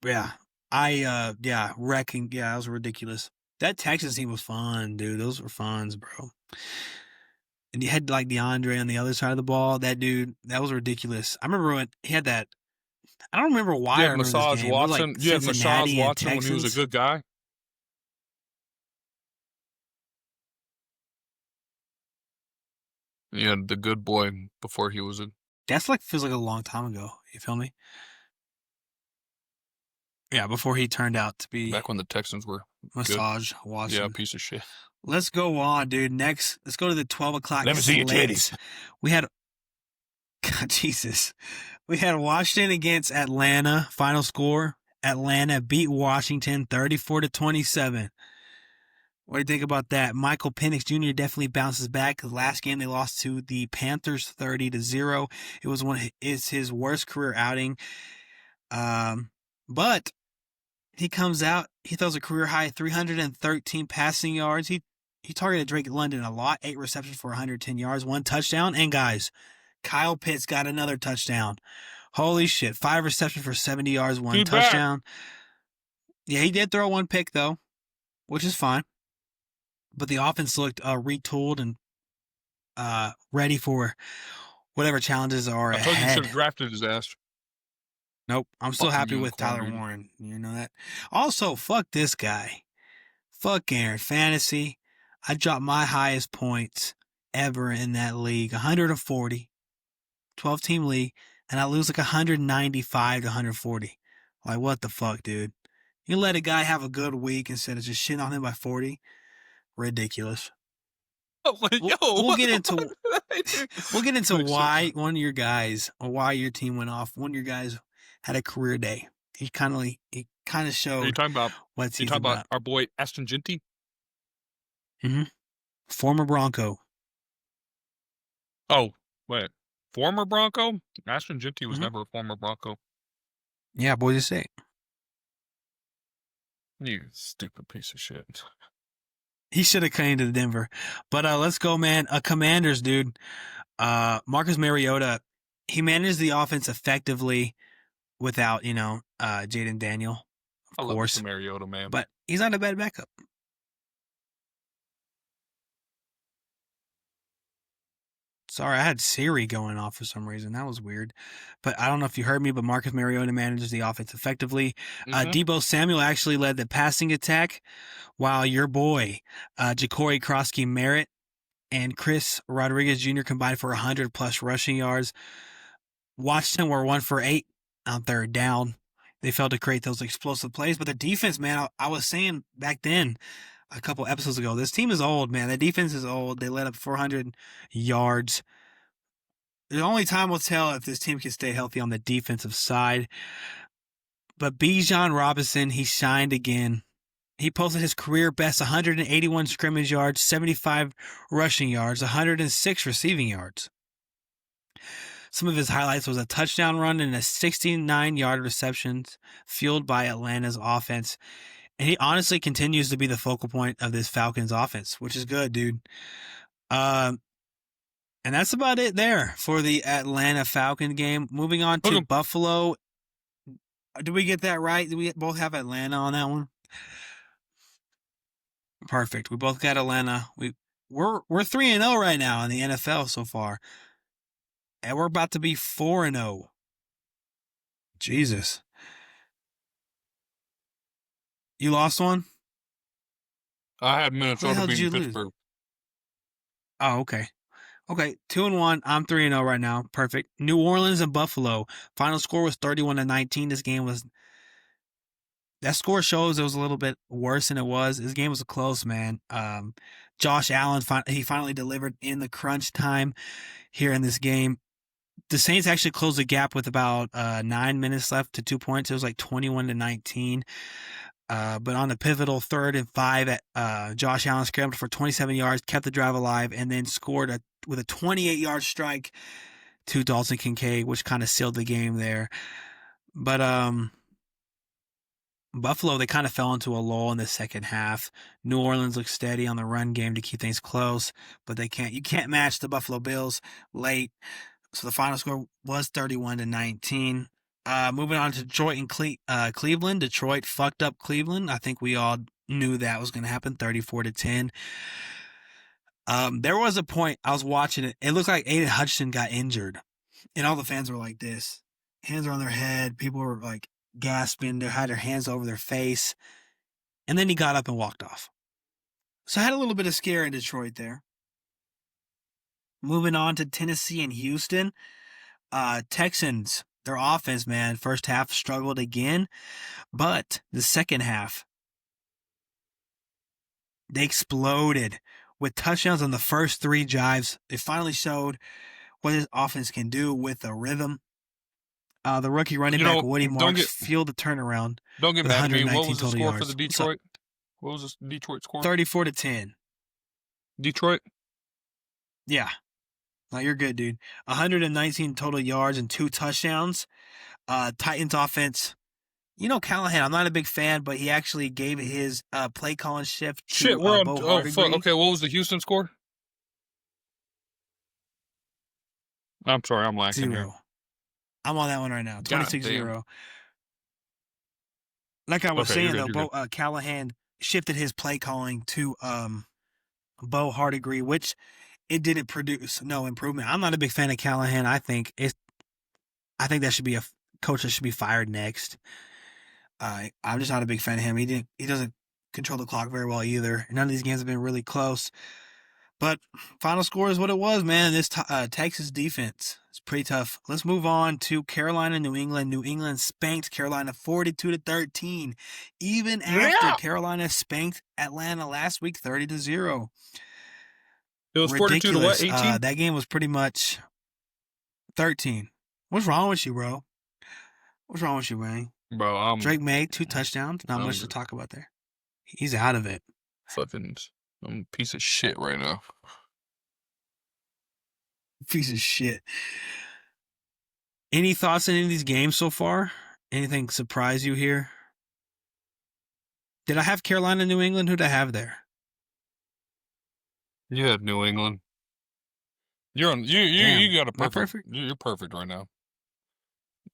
Yeah. That was ridiculous. That Texas team was fun, dude. Those were funs, bro. And you had like DeAndre on the other side of the ball. That dude, that was ridiculous. I remember when he had that. I don't remember why. You I had remember this Massage game. It was Watson. like You had Massage Cincinnati and Watson when he was a Texans. good guy. You had the good boy before he was a. That's like feels like a long time ago. You feel me? Yeah, before he turned out to be Back when the Texans were Massage good. Watson. Yeah, piece of shit. Let's go on, dude. Next, let's go to the 12 o'clock Let me see your slate. titties. We had, God, Jesus. We had Washington against Atlanta. Final score, Atlanta beat Washington 34-27. What do you think about that? Michael Penix Jr. definitely bounces back because last game they lost to the Panthers 30-0. It's his worst career outing. But he comes out, he throws a career high 313 passing yards. He targeted Drake London a lot, 8 receptions for 110 yards, 1 touchdown. And guys, Kyle Pitts got another touchdown. Holy shit, 5 receptions for 70 yards, 1 touchdown. Yeah, he did throw 1 pick though, which is fine. But the offense looked retooled and ready for whatever challenges are I told you you ahead. should have drafted his ass. Nope. I'm still Fucking happy with unicorn, Tyler dude. Warren. You know that. Also, fuck this guy. Fuck Aaryn. Fantasy. I dropped my highest points ever in that league. 140. 12-team league. And I lose like 195 to 140. Like, what the fuck, dude? You let a guy have a good week instead of just shitting on him by 40? Ridiculous. We'll get into why one of your guys or why your team went off. One of your guys had a career day. He kind of showed. Are you talking about? What You he's talking about our boy Aston Genty? Former Bronco. Oh, wait. Former Bronco? Aston Genty was Mhm. never a former Bronco. Yeah, boys, you say. You stupid piece of shit. He should have came to Denver. But let's go, man. Commanders, dude. Marcus Mariota, he managed the offense effectively without, Jaden Daniel, I of love course. Mr. Mariota, man. But he's not a bad backup. Sorry, I had Siri going off for some reason. That was weird. But I don't know if you heard me, but Marcus Mariota manages the offense effectively. Deebo Samuel actually led the passing attack, while your boy, Ja'Cory Krosky-Merritt and Chris Rodriguez Jr. combined for 100-plus rushing yards. Washington were 1 for 8 on third down. They failed to create those explosive plays. But the defense, man, I was saying back then, a couple episodes ago, this team is old, man. The defense is old. They let up 400 yards. The only time will tell if this team can stay healthy on the defensive side. But Bijan Robinson, he shined again. He posted his career best 181 scrimmage yards, 75 rushing yards, 106 receiving yards. Some of his highlights was a touchdown run and a 69-yard reception fueled by Atlanta's offense. And he honestly continues to be the focal point of this Falcons offense, which is good, dude. And that's about it there for the Atlanta Falcon game. Moving on to Buffalo. Did we get that right? Did we both have Atlanta on that one? Perfect. We both got Atlanta. We're 3-0 right now in the NFL so far. And we're about to be 4-0. Jesus. You lost one? I had Minnesota beating Pittsburgh. Oh, okay. Okay, 2-1. I'm 3-0 right now. Perfect. New Orleans and Buffalo. Final score was 31-19. This game was... That score shows it was a little bit worse than it was. This game was close, man. Josh Allen, he finally delivered in the crunch time here in this game. The Saints actually closed the gap with about 9 minutes left to 2 points. It was like 21-19. But on the pivotal 3rd and 5, Josh Allen scrambled for 27 yards, kept the drive alive, and then scored with a 28-yard strike to Dalton Kincaid, which kind of sealed the game there. But Buffalo, they kind of fell into a lull in the second half. New Orleans looked steady on the run game to keep things close, but you can't match the Buffalo Bills late. So the final score was 31-19. Moving on to Detroit and Cleveland. Detroit fucked up Cleveland. I think we all knew that was going to happen, 34-10. There was a point I was watching it. It looked like Aiden Hutchinson got injured, and all the fans were like this. Hands were on their head. People were like gasping. They had their hands over their face. And then he got up and walked off. So I had a little bit of scare in Detroit there. Moving on to Tennessee and Houston. Texans, their offense, man, first half struggled again. But the second half, they exploded with touchdowns on the first 3 drives. They finally showed what his offense can do with a rhythm. The rookie running back, Woody Marks, fueled the turnaround. Don't get mad at me. What was the score yards. for the Detroit? What was the Detroit score? 34-10. Detroit? Yeah. No, you're good, dude. 119 total yards and 2 touchdowns. Titans offense. You know Callahan, I'm not a big fan, but he actually gave his play calling shift to Shit, we're on. Bo Oh, fuck. Hardegre. Okay, what was the Houston score? I'm sorry, I'm lacking 0. here. I'm on that one right now. 26-0. Like I was saying, though, Callahan shifted his play calling to Bo Hardegre, which it didn't produce no improvement. I'm not a big fan of Callahan. I think that should be a coach that should be fired next. I'm just not a big fan of him. He doesn't control the clock very well either. None of these games have been really close. But final score is what it was, man. This Texas defense is pretty tough. Let's move on to Carolina, New England. New England spanked Carolina 42-13, even after Carolina spanked Atlanta last week 30-0. It was 42 to what? 18? That game was pretty much 13. What's wrong with you, bro? What's wrong with you, man? Bro, Drake made 2 touchdowns. Not much to talk about there. He's out of it. I'm a piece of shit right now. Piece of shit. Any thoughts on any of these games so far? Anything surprise you here? Did I have Carolina, New England? Who'd I have there? You had New England. You're on. You got a perfect. You're perfect right now.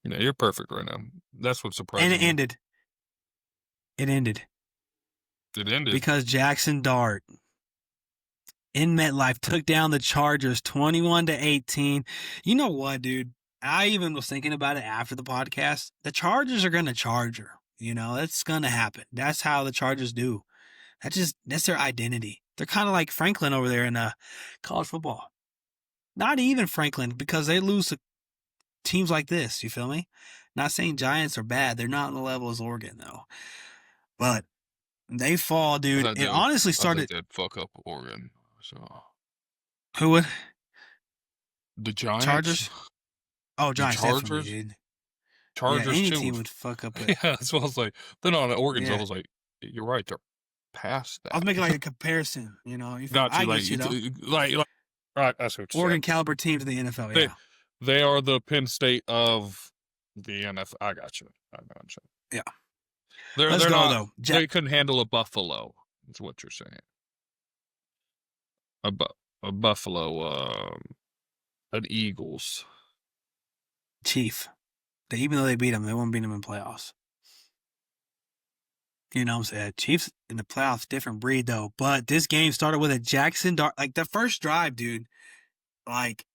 Yeah, you're perfect right now. That's what surprised me. And it ended. It ended. It ended because Jackson Dart in MetLife took down the Chargers 21-18. You know what, dude? I even was thinking about it after the podcast. The Chargers are going to charge her. That's going to happen. That's how the Chargers do. That's their identity. They're kind of like Franklin over there in college football. Not even Franklin, because they lose to teams like this. You feel me? Not saying Giants are bad. They're not on the level as Oregon, though. But they fall, dude. It honestly started. They'd fuck up Oregon. So who would? The Giants. Chargers. Oh, Giants. Chargers. Definitely, dude. Chargers any too. team would fuck up. Yeah, that's what I was like. Then on Oregon's, I was like, you're right. They're past that. I was making like a comparison. Got I you. get you, though. Right. That's what you're Oregon saying. caliber teams in the NFL. Yeah. They are the Penn State of the NFL. I got you. Yeah. They're Let's go, not, though. They couldn't handle a Buffalo, is what you're saying. A Buffalo, an Eagles. Chief. Even though they beat them, they won't beat them in playoffs. You know what I'm saying? Chiefs in the playoffs, different breed, though. But this game started with a Jackson Dart. Like, the first drive, dude, like,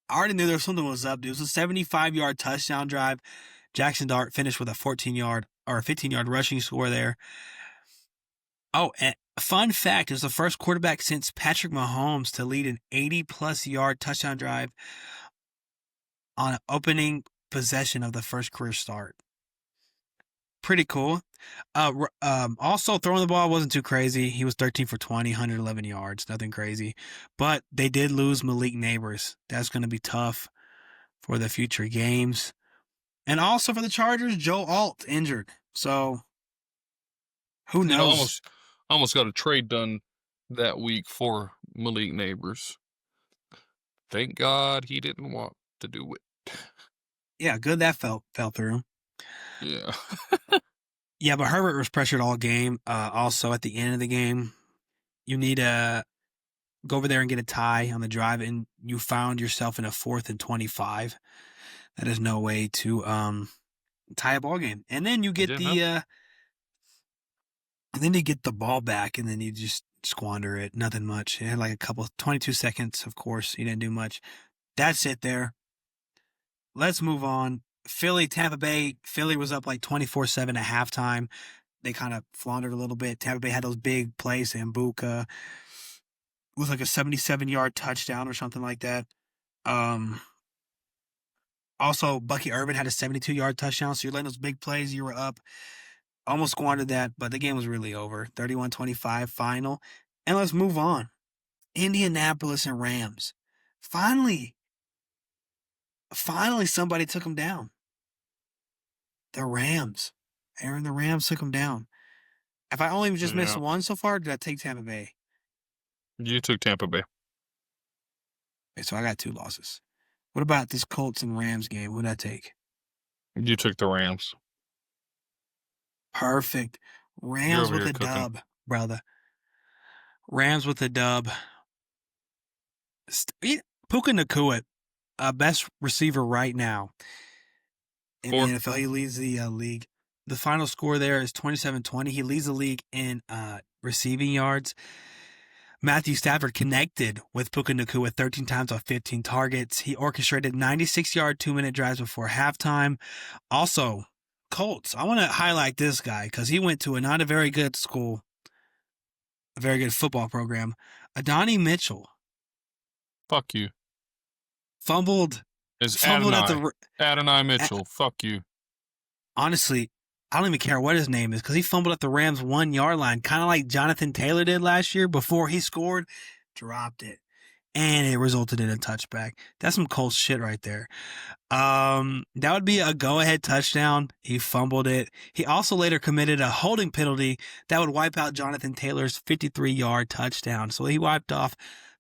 I already knew there was something was up, dude. It was a 75-yard touchdown drive. Jackson Dart finished with a 14-yard or a 15-yard rushing score there. Oh, and fun fact, it was the first quarterback since Patrick Mahomes to lead an 80-plus yard touchdown drive on an opening possession of the first career start. Pretty cool. Also, throwing the ball wasn't too crazy. He was 13 for 20, 111 yards. Nothing crazy. But they did lose Malik Neighbors. That's going to be tough for the future games. And also for the Chargers, Joe Alt injured. So, who knows? Almost got a trade done that week for Malik Neighbors. Thank God he didn't want to do it. Yeah, good that fell through. Yeah. Yeah, but Herbert was pressured all game. Also, at the end of the game, you need to go over there and get a tie on the drive, and you found yourself in a 4th and 25. That is no way to tie a ball game. And then you get and then you get the ball back, and then you just squander it. Nothing much. It had like 22 seconds, of course. You didn't do much. That's it there. Let's move on. Philly, Tampa Bay. Philly was up like 24-7 at halftime. They kind of floundered a little bit. Tampa Bay had those big plays. Mbuka with like a 77-yard touchdown or something like that. Also, Bucky Irvin had a 72-yard touchdown. So you're letting those big plays. You were up. Almost squandered that, but the game was really over. 31-25 final. And let's move on. Indianapolis and Rams. Finally somebody took them down. The Rams. Aaryn, the Rams took them down. If I only just missed one so far, did I take Tampa Bay? You took Tampa Bay. Okay, so I got 2 losses. What about this Colts and Rams game? What did I take? You took the Rams. Perfect. Rams with a dub, brother. Rams with a dub. Puka Nacua, best receiver right now in the NFL. He leads the league. The final score there is 27-20. He leads the league in receiving yards. Matthew Stafford connected with Puka Nacua 13 times on 15 targets. He orchestrated 96-yard 2-minute drives before halftime. Also, Colts. I want to highlight this guy because he went to not a very good school, a very good football program. Adonai Mitchell. Fuck you. Fumbled Adonai Mitchell. Fuck you. Honestly, I don't even care what his name is because he fumbled at the Rams' 1-yard line, kind of like Jonathan Taylor did last year before he scored, dropped it, and it resulted in a touchback. That's some Colts shit right there. That would be a go-ahead touchdown. He fumbled it. He also later committed a holding penalty that would wipe out Jonathan Taylor's 53-yard touchdown. So he wiped off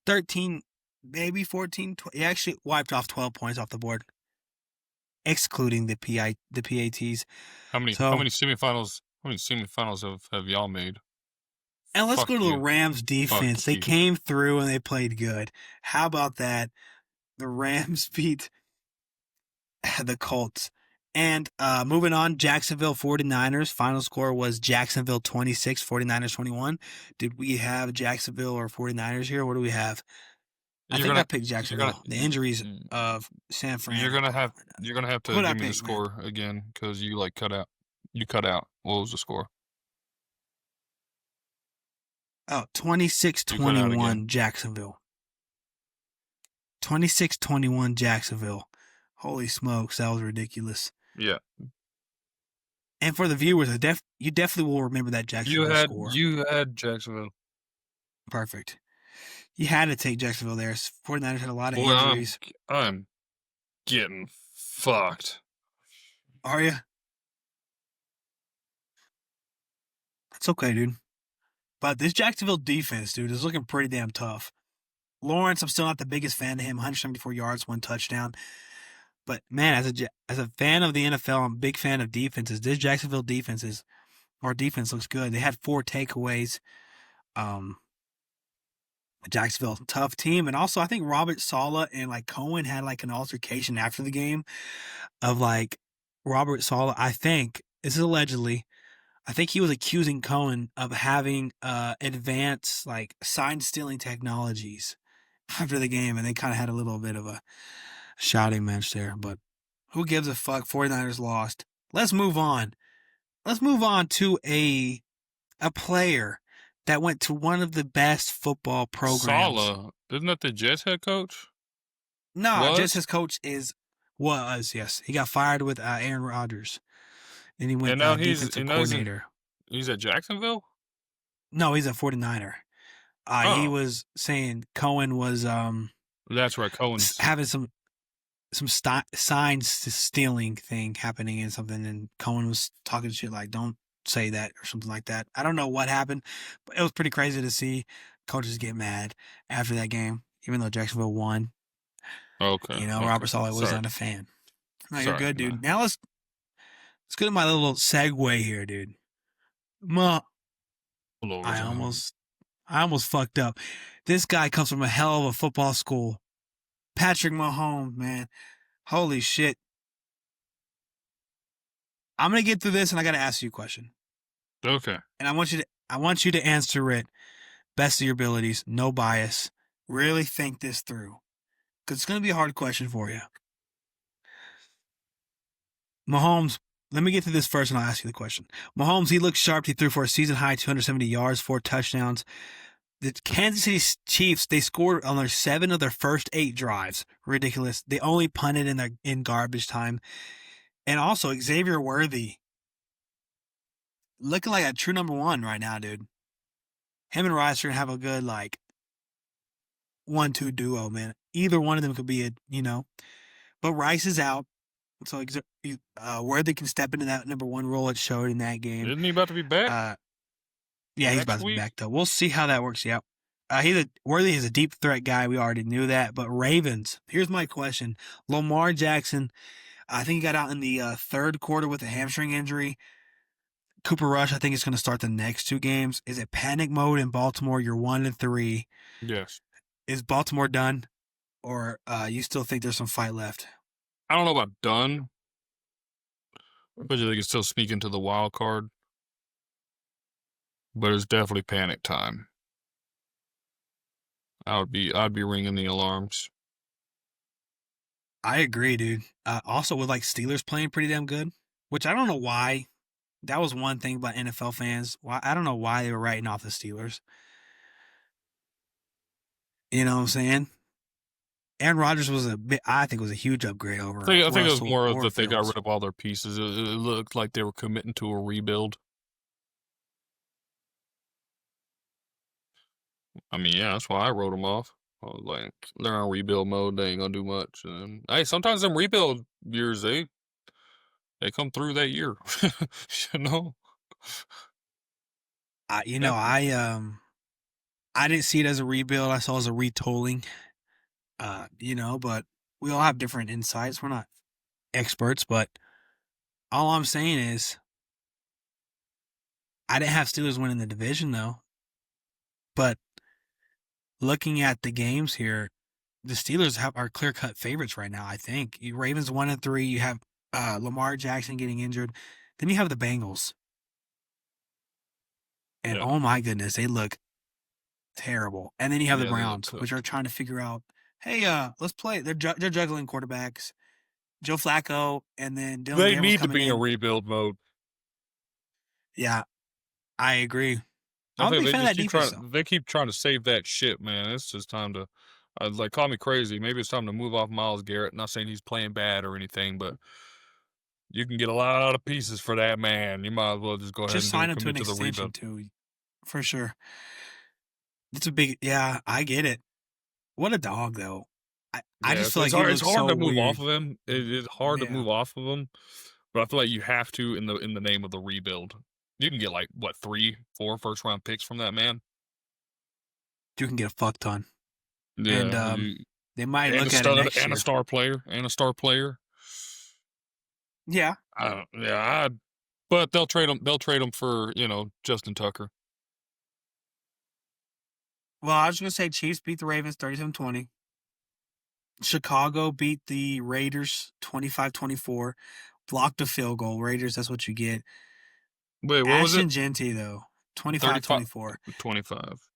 13, maybe 14. He actually wiped off 12 points off the board, excluding the PATs. How many semifinals have y'all made? And let's go to the Rams defense. They came through and they played good. How about that? The Rams beat the Colts And moving on, Jacksonville 49ers. Final score was Jacksonville 26, 49ers 21. Did we have Jacksonville or 49ers here? What do we have? I You're think I gonna picked you're gonna Jacksonville. The injuries y- of San Fran. you're gonna have to What'd I give me the pick, man? score again because you like cut out. You cut out. What was the score? Oh, You cut out 26-21 again. Jacksonville. 26-21 Jacksonville. Holy smokes, that was ridiculous. Yeah. And for the viewers, you definitely will remember that Jacksonville score. You had Jacksonville. Perfect. You had to take Jacksonville there. 49ers had a lot of Boy, injuries. I'm getting fucked. Are you? It's okay, dude. But this Jacksonville defense, dude, is looking pretty damn tough. Lawrence, I'm still not the biggest fan of him. 174 yards, 1 touchdown. But man, as a fan of the NFL, I'm a big fan of defenses. This Jacksonville defense looks good. They had 4 takeaways. Jacksonville, tough team, and also I think Robert Saleh and like Cohen had like an altercation after the game of like Robert Saleh. I think this is allegedly. I think he was accusing Cohen of having advanced like sign stealing technologies after the game, and they kind of had a little bit of a shouting match there. But who gives a fuck? 49ers lost. Let's move on. Let's move on to a player that went to one of the best football programs. Saleh, isn't that the Jets head coach? No, just his coach was yes. He got fired with Aaron Rodgers. And he went defensive coordinator. He's at Jacksonville? No, he's a 49er. He was saying Cohen was that's right, Cohen's having some signs stealing thing happening and something, and Cohen was talking shit like, don't say that or something like that. I don't know what happened, but it was pretty crazy to see coaches get mad after that game, even though Jacksonville won. Okay. You know, Robert Saleh was not a fan. No, you're good, dude. Now let's go to my little segue here, dude. I almost fucked up. This guy comes from a hell of a football school. Patrick Mahomes, man. Holy shit. I'm going to get through this and I got to ask you a question. Okay. And I want you to answer it best of your abilities, no bias. Really think this through. Cuz it's going to be a hard question for you. Mahomes, let me get to this first and I'll ask you the question. Mahomes, he looked sharp. He threw for a season-high 270 yards, 4 touchdowns. The Kansas City Chiefs, they scored on their 7 of their first 8 drives. Ridiculous. They only punted in garbage time. And also, Xavier Worthy, looking like a true number 1 right now, dude. Him and Rice are going to have a good, 1-2 duo, man. Either one of them could be But Rice is out. So Worthy can step into that number 1 role it showed in that game. Isn't he about to be back? Yeah, he's about to be back though. We'll see how that works. Yeah, Worthy is a deep threat guy. We already knew that. But Ravens, here's my question: Lamar Jackson, I think he got out in the third quarter with a hamstring injury. Cooper Rush, I think is going to start the next 2 games. Is it panic mode in Baltimore? You're 1-3. Yes. Is Baltimore done, or you still think there's some fight left? I don't know about done, but you think it's still sneaking to the wild card. But it's definitely panic time. I'd be ringing the alarms. I agree, dude. Also, with Steelers playing pretty damn good, which I don't know why. That was one thing about NFL fans. I don't know why they were writing off the Steelers. You know what I'm saying? Aaron Rodgers was I think was a huge upgrade over. I think it was more of that they got rid of all their pieces. It looked like they were committing to a rebuild. I mean, yeah, that's why I wrote them off. I was like, they're on rebuild mode. They ain't gonna do much. And hey, sometimes them rebuild years, they come through that year. I didn't see it as a rebuild. I saw it as a retooling. But we all have different insights. We're not experts, but all I'm saying is I didn't have Steelers winning the division though. But looking at the games here, the Steelers are clear-cut favorites right now, I think. Ravens 1-3. You have Lamar Jackson getting injured. Then you have the Bengals. And Yeah. oh my goodness, they look terrible. And then you have the Yeah, they look Browns, which cooked. are trying to figure out, hey, let's play. They're juggling quarterbacks. Joe Flacco and then Dylan They Gamble's need to coming be in in. rebuild mode. Yeah, I agree. I I'm a think big they fan of just that defense, though. they keep trying to save that shit, man. It's just time to, like, call me crazy. Maybe it's time to move off Myles Garrett. Not saying he's playing bad or anything, but you can get a lot of pieces for that man. You might as well just go ahead Just and sign him to commit an to the extension, rebuild. too, for sure. It's a big, yeah, I get it. What a dog, though. I Yeah, just feel it's like he hard. It's looks hard so to move weird. off of him. It is hard to Yeah. move off of him, but I feel like you have to in the name of the rebuild. You can get like what 3, 4 first round picks from that man. You can get a fuck ton. Yeah, And they might and a look at it stud next and year. a star player. Yeah. But they'll trade him. They'll trade him for Justin Tucker. Well, I was going to say Chiefs beat the Ravens 37-20. Chicago beat the Raiders 25-24. Blocked a field goal. Raiders, that's what you get. Wait, what was Ashton it? Genty, though, 25-24. 25.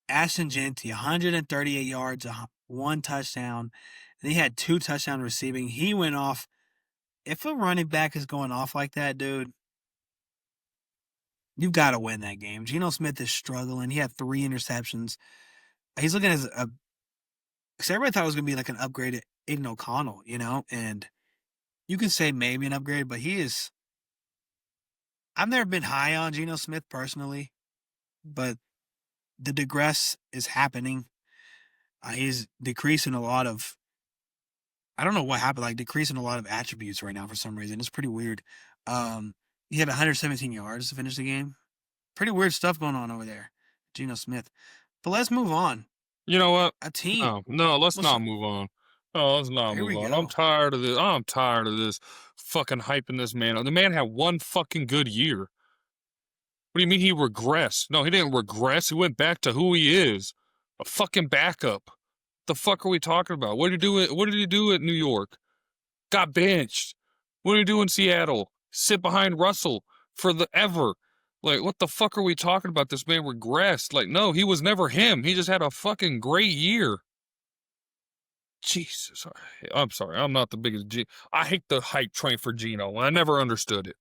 Ashton Genty, 138 yards, 1 touchdown. And he had 2 touchdown receiving. He went off. If a running back is going off like that, dude, you've got to win that game. Geno Smith is struggling. He had 3 interceptions. He's looking as a – because everybody thought it was going to be like an upgraded Aiden O'Connell, and you can say maybe an upgrade, but he is – I've never been high on Geno Smith personally, but the digress is happening. He's decreasing a lot of – I don't know what happened, like decreasing a lot of attributes right now for some reason. It's pretty weird. He had 117 yards to finish the game. Pretty weird stuff going on over there, Geno Smith. But let's move on. You know what? A team. No, let's not move on. Oh, let's not Here move we on. go. I'm tired of this. I'm tired of this fucking hyping this man. The man had one fucking good year. What do you mean he regressed? No, he didn't regress. He went back to who he is. A fucking backup. The fuck are we talking about? What did he do at New York? Got benched. What did he do in Seattle? Sit behind Russell for the ever. Like, what the fuck are we talking about? This man regressed. Like, no, he was never him. He just had a fucking great year. Jesus. I'm sorry. I'm not the biggest I hate the hype train for Geno. I never understood it.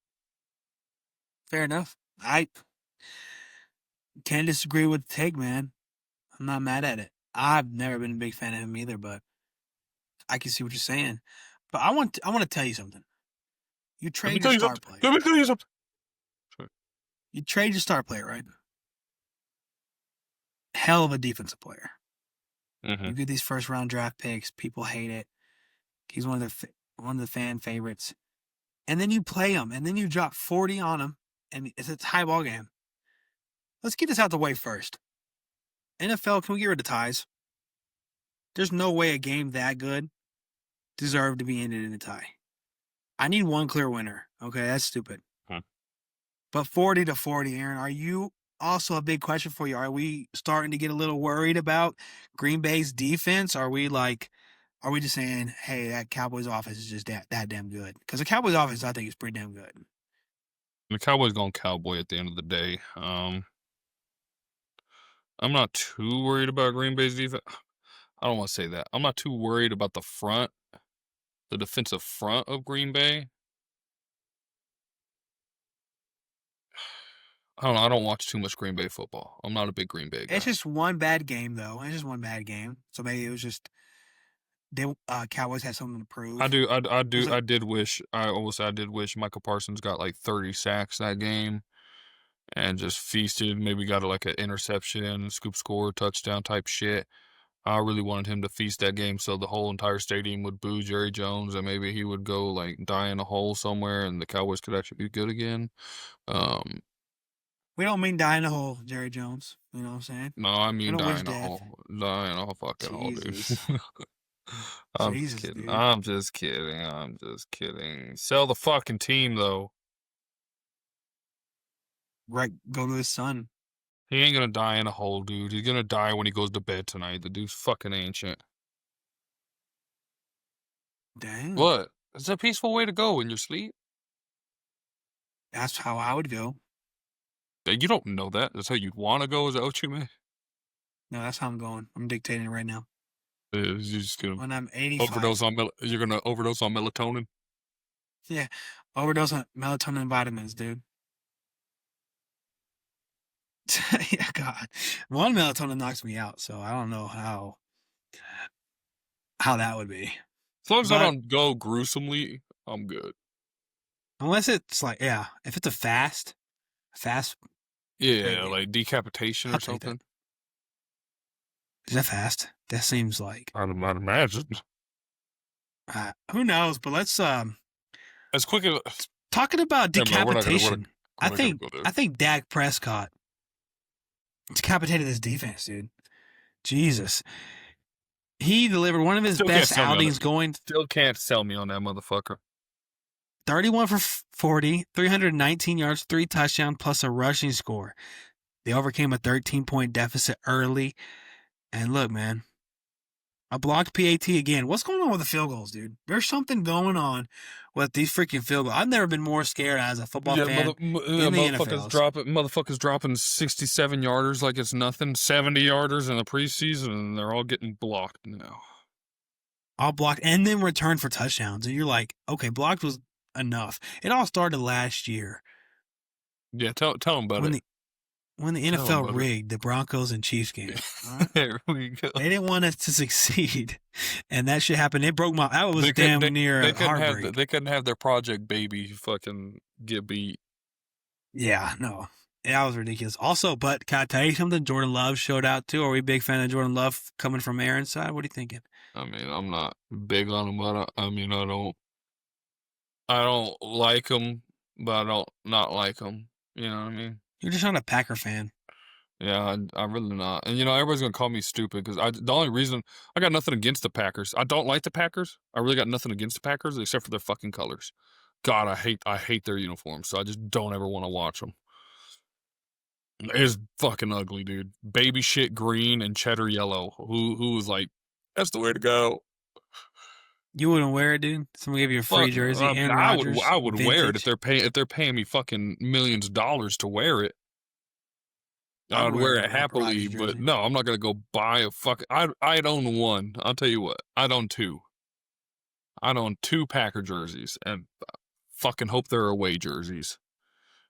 Fair enough. I can't disagree with the take, man. I'm not mad at it. I've never been a big fan of him either, but I can see what you're saying. But I want to tell you something. You trade your star player. Let me tell you something. You trade your star player, right? Hell of a defensive player. Mm-hmm. You get these first round draft picks. People hate it. He's one of the fan favorites. And then you play him, and then you drop 40 on him, and it's a tie ball game. Let's get this out the way first. NFL, can we get rid of ties? There's no way a game that good deserved to be ended in a tie. I need one clear winner. Okay, that's stupid. But 40-40, Aaryn, are you also a big question for you? Are we starting to get a little worried about Green Bay's defense? Are we just saying, hey, that Cowboys offense is just that damn good? Because the Cowboys offense, I think, is pretty damn good. The Cowboys going cowboy at the end of the day. I'm not too worried about Green Bay's defense. I don't want to say that. I'm not too worried about the defensive front of Green Bay. I don't know. I don't watch too much Green Bay football. I'm not a big Green Bay guy. It's just one bad game, though. It's just one bad game. So maybe it was just Cowboys had something to prove. I did wish Michael Parsons got like 30 sacks that game and just feasted. Maybe got like an interception, scoop score, touchdown type shit. I really wanted him to feast that game so the whole entire stadium would boo Jerry Jones and maybe he would go like die in a hole somewhere and the Cowboys could actually be good again. We don't mean die in a hole, Jerry Jones. You know what I'm saying? No, I mean die in a hole. Die in a fucking hole, dude. I'm just kidding. Sell the fucking team, though. Right, go to his son. He ain't gonna die in a hole, dude. He's gonna die when he goes to bed tonight. The dude's fucking ancient. Damn. What? It's a peaceful way to go in your sleep. That's how I would go. You don't know that. That's how you'd want to go. Is that what you mean? No, that's how I'm going. I'm dictating it right now. You're just gonna When I'm 85. you're gonna overdose on melatonin. Yeah, overdose on melatonin vitamins, dude. Yeah, God. One melatonin knocks me out, so I don't know how that would be. As long as I But- don't go gruesomely, I'm good. Unless it's like, yeah, if it's a fast, Yeah, Maybe. like decapitation I'll or take that. something. is that fast? That seems like, I'd imagine. who knows? But let's As quick as talking about Never mind, we're not gonna- decapitation. we're not gonna go there. I think Dak Prescott decapitated this defense, dude. Jesus. He delivered one of his Still can't best sell me on outings, it. going Still can't sell me on that motherfucker. 31 for 40, 319 yards, 3 touchdowns, plus a rushing score. They overcame a 13-point deficit early. And look, man, a blocked PAT again. What's going on with the field goals, dude? There's something going on with these freaking field goals. I've never been more scared as a football fan. in the Motherfuckers dropping 67 yarders like it's nothing, 70 yarders in the preseason, and they're all getting blocked now. All blocked and then returned for touchdowns. And you're like, okay, blocked was enough. It all started last year Yeah, tell them about it. when the Tell 'em NFL about it. rigged the Broncos and Chiefs game. All right? There we go. They didn't want us to succeed, and that shit happened. It broke my. That was They couldn't- damn near They a couldn't heartbreak. have they couldn't have their project baby fucking get beat. Yeah, no, that was ridiculous. Also, but can I tell you something? Jordan Love showed out too. Are we a big fan of Jordan Love coming from Aaryn's side? What are you thinking? I mean, I'm not big on him, but I don't like him, but I don't not like him. You know what I mean? You're just not a Packer fan. Yeah, I'm really not. And everybody's gonna call me stupid because the only reason I got nothing against the Packers. I don't like the Packers. I really got nothing against the Packers except for their fucking colors. God, I hate their uniforms, so I just don't ever want to watch them. It's fucking ugly, dude. Baby shit green and cheddar yellow. Who was like, that's the way to go. You wouldn't wear it, dude. Someone gave you a free Fuck, jersey. I mean, Aaron I Rodgers, would wear it vintage. if they're paying me fucking millions of dollars to wear it. I I'd would wear wear it a happily, Rodgers but jersey. no, I'm not gonna go buy a fucking. I'd own one. I'll tell you what, I'd own two. I'd own 2 Packer jerseys and fucking hope they're away jerseys,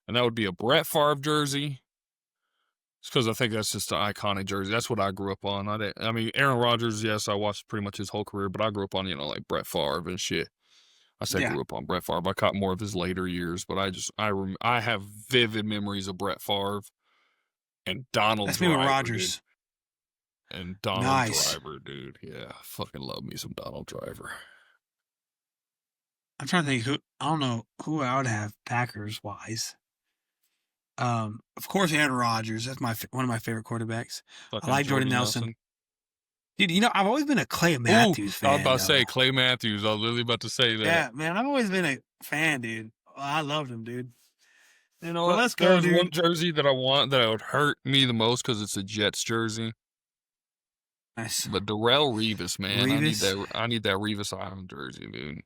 and that would be a Brett Favre jersey. It's because I think that's just an iconic jersey. That's what I grew up on. I mean, Aaron Rodgers. Yes, I watched pretty much his whole career, but I grew up on like Brett Favre and shit. I say Yeah. grew up on Brett Favre. I caught more of his later years, but I have vivid memories of Brett Favre and Donald That's me Driver. with Rodgers. Dude. And Donald Nice. Driver, dude. Yeah, fucking love me some Donald Driver. I'm trying to think who. I don't know who I would have Packers wise. Of course, Aaron Rodgers. That's one of my favorite quarterbacks. Fucking like Jordan Nelson. Dude, I've always been a Clay Matthews fan. I was about to though. say Clay Matthews. I was literally about to say that. Yeah, man, I've always been a fan, dude. I loved him, dude. You know, Well, let's go, there's dude. one jersey that I want that would hurt me the most because it's a Jets jersey. Nice. But Darrell Revis, man, Revis? I need that Revis Island jersey, dude.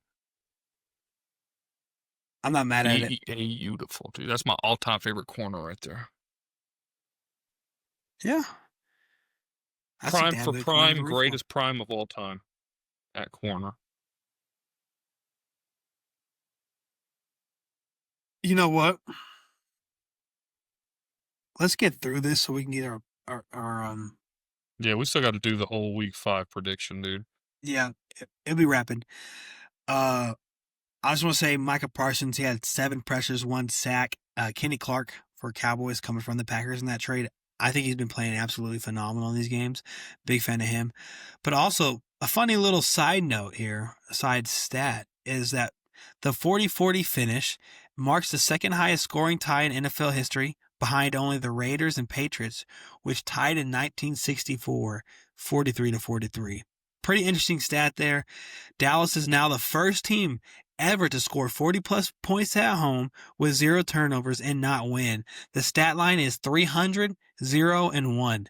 I'm not mad at it. Beautiful, dude. That's my all-time favorite corner right there. Yeah. That's a Prime damn for good corner to prime, root for. greatest prime of all time. At corner. You know what? Let's get through this so we can get our Yeah, we still got to do the whole week 5 prediction, dude. yeah, it'll be rapid. I just want to say Micah Parsons, he had 7 pressures, 1 sack. Kenny Clark for Cowboys coming from the Packers in that trade. I think he's been playing absolutely phenomenal in these games. Big fan of him. But also, a funny little side note here, a side stat, is that the 40-40 finish marks the second highest scoring tie in NFL history, behind only the Raiders and Patriots, which tied in 1964, 43-43. Pretty interesting stat there. Dallas is now the first team ever to score 40-plus points at home with 0 turnovers and not win. The stat line is 300, 0, and 1.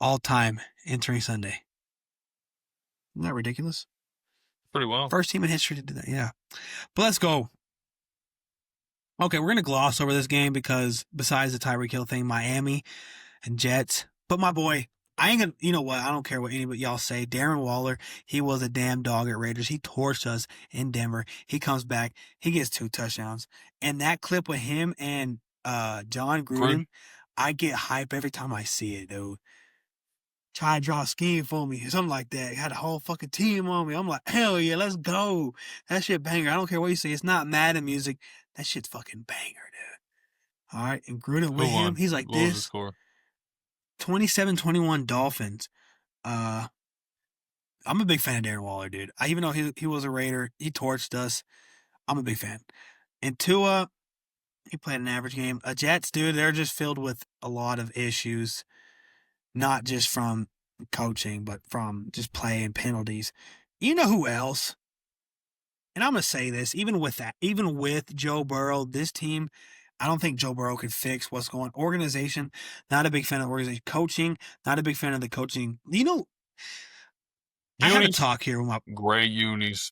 All time entering Sunday. Isn't that ridiculous? Pretty well. First team in history to do that, yeah. But let's go. Okay, we're going to gloss over this game because besides the Tyreek Hill thing, Miami and Jets. But my boy, I ain't going to, you know what? I don't care what anybody y'all say. Darren Waller, he was a damn dog at Raiders. He torched us in Denver. He comes back. He gets 2 touchdowns. And that clip with him and John Gruden, I get hype every time I see it, dude. Try to draw a scheme for me, something like that. Had a whole fucking team on me. I'm like, hell yeah, let's go. That shit banger. I don't care what you say. It's not Madden music. That shit's fucking banger, dude. All right, and Gruden with him, he's like what was the this. score? 27-21 Dolphins. I'm a big fan of Darren Waller, dude. Even though he was a Raider, he torched us. I'm a big fan. And Tua, he played an average game. Jets, dude, they're just filled with a lot of issues. Not just from coaching, but from just play and penalties. You know who else? And I'm going to say this, even with Joe Burrow, this team, I don't think Joe Burrow could fix what's going on. Organization, not a big fan of organization. Coaching, not a big fan of the coaching. You know, I have a talk here with my Great unis.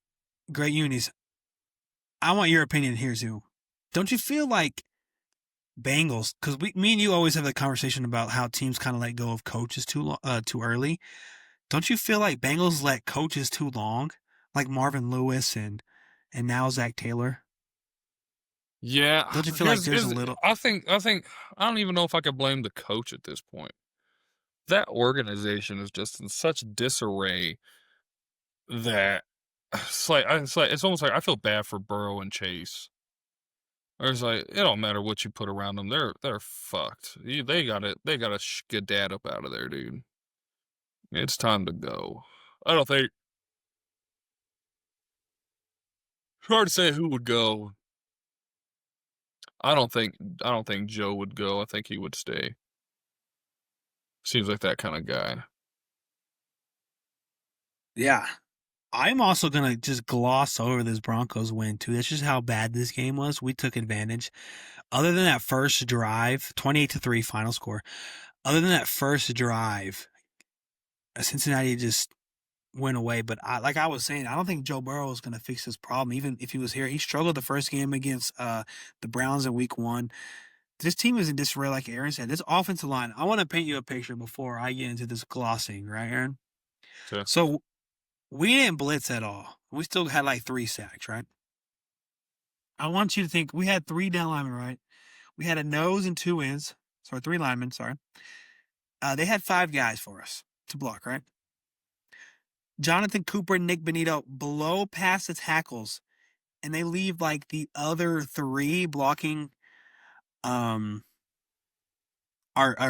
I want your opinion here, too. Don't you feel like Bengals, because me and you always have the conversation about how teams kind of let go of coaches too early. Don't you feel like Bengals let coaches too long, like Marvin Lewis and now Zach Taylor? Yeah. Don't you feel like there's a little? I think I don't even know if I could blame the coach at this point. That organization is just in such disarray that it's almost like I feel bad for Burrow and Chase. It's like it don't matter what you put around them, they're fucked. They gotta skedaddle up out of there, dude. It's time to go. I don't think. It's hard to say who would go. I don't think Joe would go. I think he would stay. Seems like that kind of guy. Yeah. I'm also going to just gloss over this Broncos win, too. That's just how bad this game was. We took advantage. Other than that first drive, 28-3 final score. Other than that first drive, Cincinnati just went away. But like I was saying, I don't think Joe Burrow is going to fix this problem. Even if he was here, he struggled the first game against the Browns in week 1. This team is in disarray, like Aaryn said. This offensive line, I want to paint you a picture before I get into this glossing, right, Aaryn? Sure. So we didn't blitz at all. We still had like 3 sacks, right? I want you to think we had 3 down linemen, right? We had a nose and 2 ends. Sorry, 3 linemen, sorry. They had 5 guys for us to block, right? Jonathan Cooper and Nick Benito blow past the tackles, and they leave like the other 3 blocking our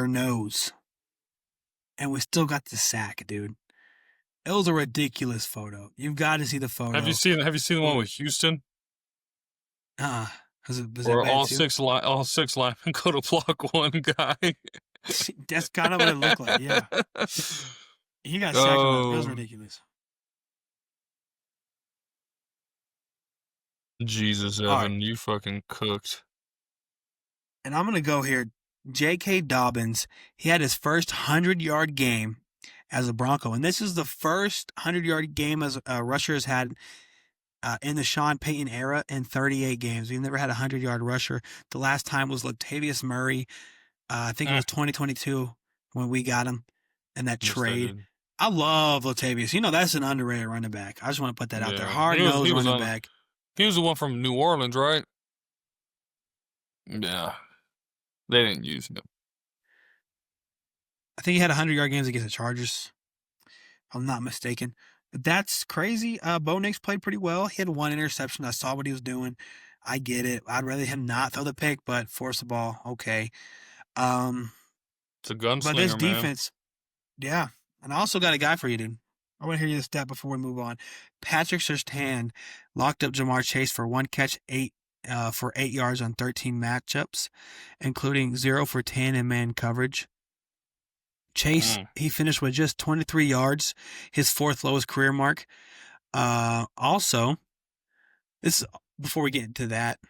nose. And we still got the sack, dude. It was a ridiculous photo. You've got to see the photo. Have you seen the one with Houston? Where all 6 linemen go to block 1 guy. That's kind of what it looked like, yeah. He got sacked. It was ridiculous. Jesus, Evan, right. you fucking cooked. And I'm going to go here. J.K. Dobbins, he had his first 100-yard game as a Bronco. And this is the first 100-yard game as a rusher has had in the Sean Payton era in 38 games. We've never had a 100-yard rusher. The last time was Latavius Murray. I think it was 2022 when we got him in that trade. I love Latavius. You know, that's an underrated running back. I just want to put that out there. Hard-nosed running back. He was the one from New Orleans, right? Yeah. They didn't use him. I think he had 100-yard games against the Chargers, if I'm not mistaken. But that's crazy. Bo Nix played pretty well. He had 1 interception. I saw what he was doing. I get it. I'd rather him not throw the pick, but force the ball. Okay. It's a gunslinger, but this defense, yeah. And I also got a guy for you, dude. I want to hear you this stat before we move on. Patrick Surtain locked up Jamar Chase for 1 catch, 8 yards on 13 matchups, including 0 for 10 in man coverage. Chase, he finished with just 23 yards, his 4th lowest career mark. Also, this before we get into that,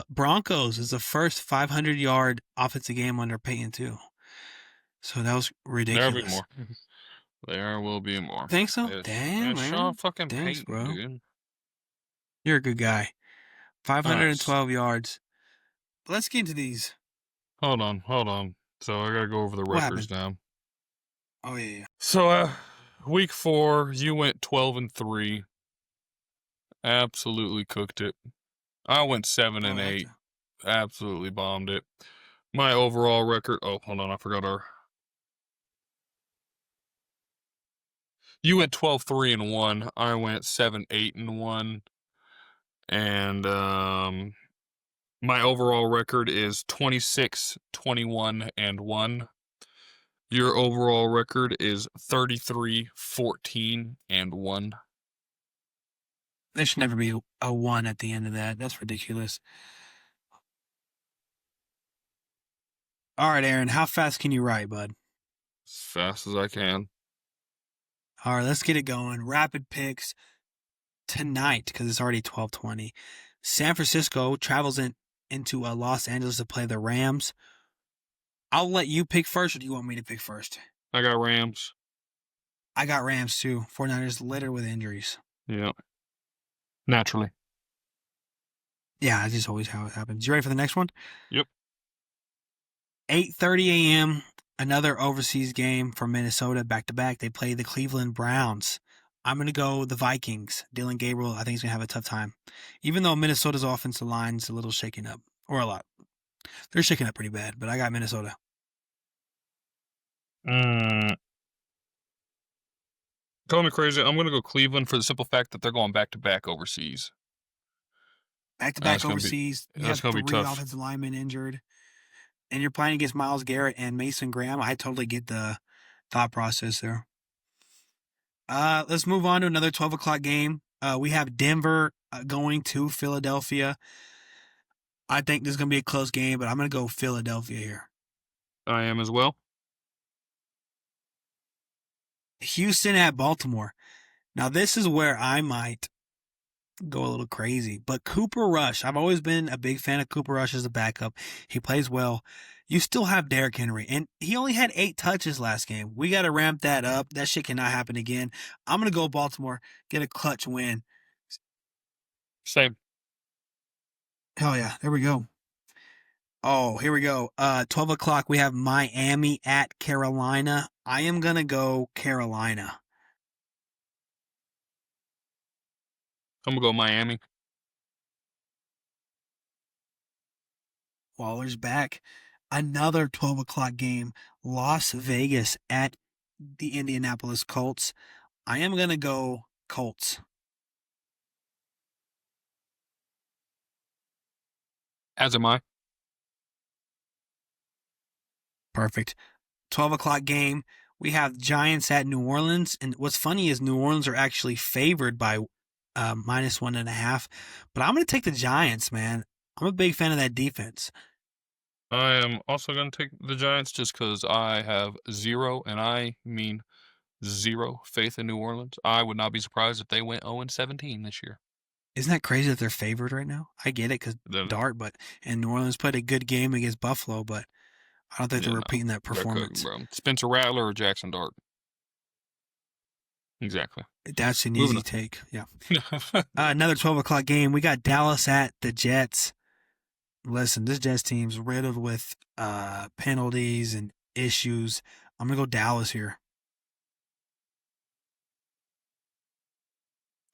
Broncos is the first 500-yard offensive game under Payton too. So that was ridiculous. There'll be more. There will be more. Think so? It's, Damn, it's man. Sean fucking Thanks, Payton, bro. dude. You're a good guy. 512 Nice. yards. Let's get into these. Hold on. So I gotta go over the What records now. Oh, yeah. So, week 4, you went 12-3. Absolutely cooked it. I went 7-8. Absolutely bombed it. My overall record. Oh, hold on. I forgot our. You went 12-3-1. I went 7-8-1. And my overall record is 26-21-1. Your overall record is 33-14-1. There should never be a 1 at the end of that. That's ridiculous. All right, Aaryn, how fast can you write, bud? As fast as I can. All right, let's get it going. Rapid picks tonight, because it's already 12:20. San Francisco travels into Los Angeles to play the Rams. I'll let you pick first, or do you want me to pick first? I got Rams. I got Rams, too. 49ers littered with injuries. Yeah. Naturally. Yeah, that's just always how it happens. You ready for the next one? Yep. 8:30 a.m., another overseas game for Minnesota back-to-back. They play the Cleveland Browns. I'm going to go the Vikings. Dylan Gabriel, I think he's going to have a tough time. Even though Minnesota's offensive line's a little shaken up. Or a lot. They're shaking up pretty bad, but I got Minnesota. Call me crazy. I'm going to go Cleveland for the simple fact that they're going back-to-back overseas. Back-to-back overseas. You have gonna be 3 tough. offensive linemen injured. And you're playing against Myles Garrett and Mason Graham. I totally get the thought process there. Let's move on to another 12 o'clock game. We have Denver going to Philadelphia. I think this is going to be a close game, but I'm going to go Philadelphia here. I am as well. Houston at Baltimore. Now, this is where I might go a little crazy. But Cooper Rush, I've always been a big fan of Cooper Rush as a backup. He plays well. You still have Derrick Henry, and he only had 8 touches last game. We got to ramp that up. That shit cannot happen again. I'm going to go Baltimore, get a clutch win. Same. Hell yeah. There we go. Oh, here we go. 12 o'clock, we have Miami at Carolina. I am going to go Carolina. I'm going to go Miami. Waller's back. Another 12 o'clock game. Las Vegas at the Indianapolis Colts. I am going to go Colts. As am I. Perfect. 12 o'clock game. We have Giants at New Orleans. And what's funny is New Orleans are actually favored by -1.5. But I'm going to take the Giants, man. I'm a big fan of that defense. I am also going to take the Giants just because I have zero, and I mean 0 faith in New Orleans. I would not be surprised if they went 0-17 this year. Isn't that crazy that they're favored right now? I get it because Dart, and New Orleans played a good game against Buffalo, but I don't think they're repeating that performance. Bro. Spencer Rattler or Jackson Dart? Exactly. That's an easy take. Yeah. Another 12 o'clock game. We got Dallas at the Jets. Listen, this Jets team's riddled with penalties and issues. I'm going to go Dallas here.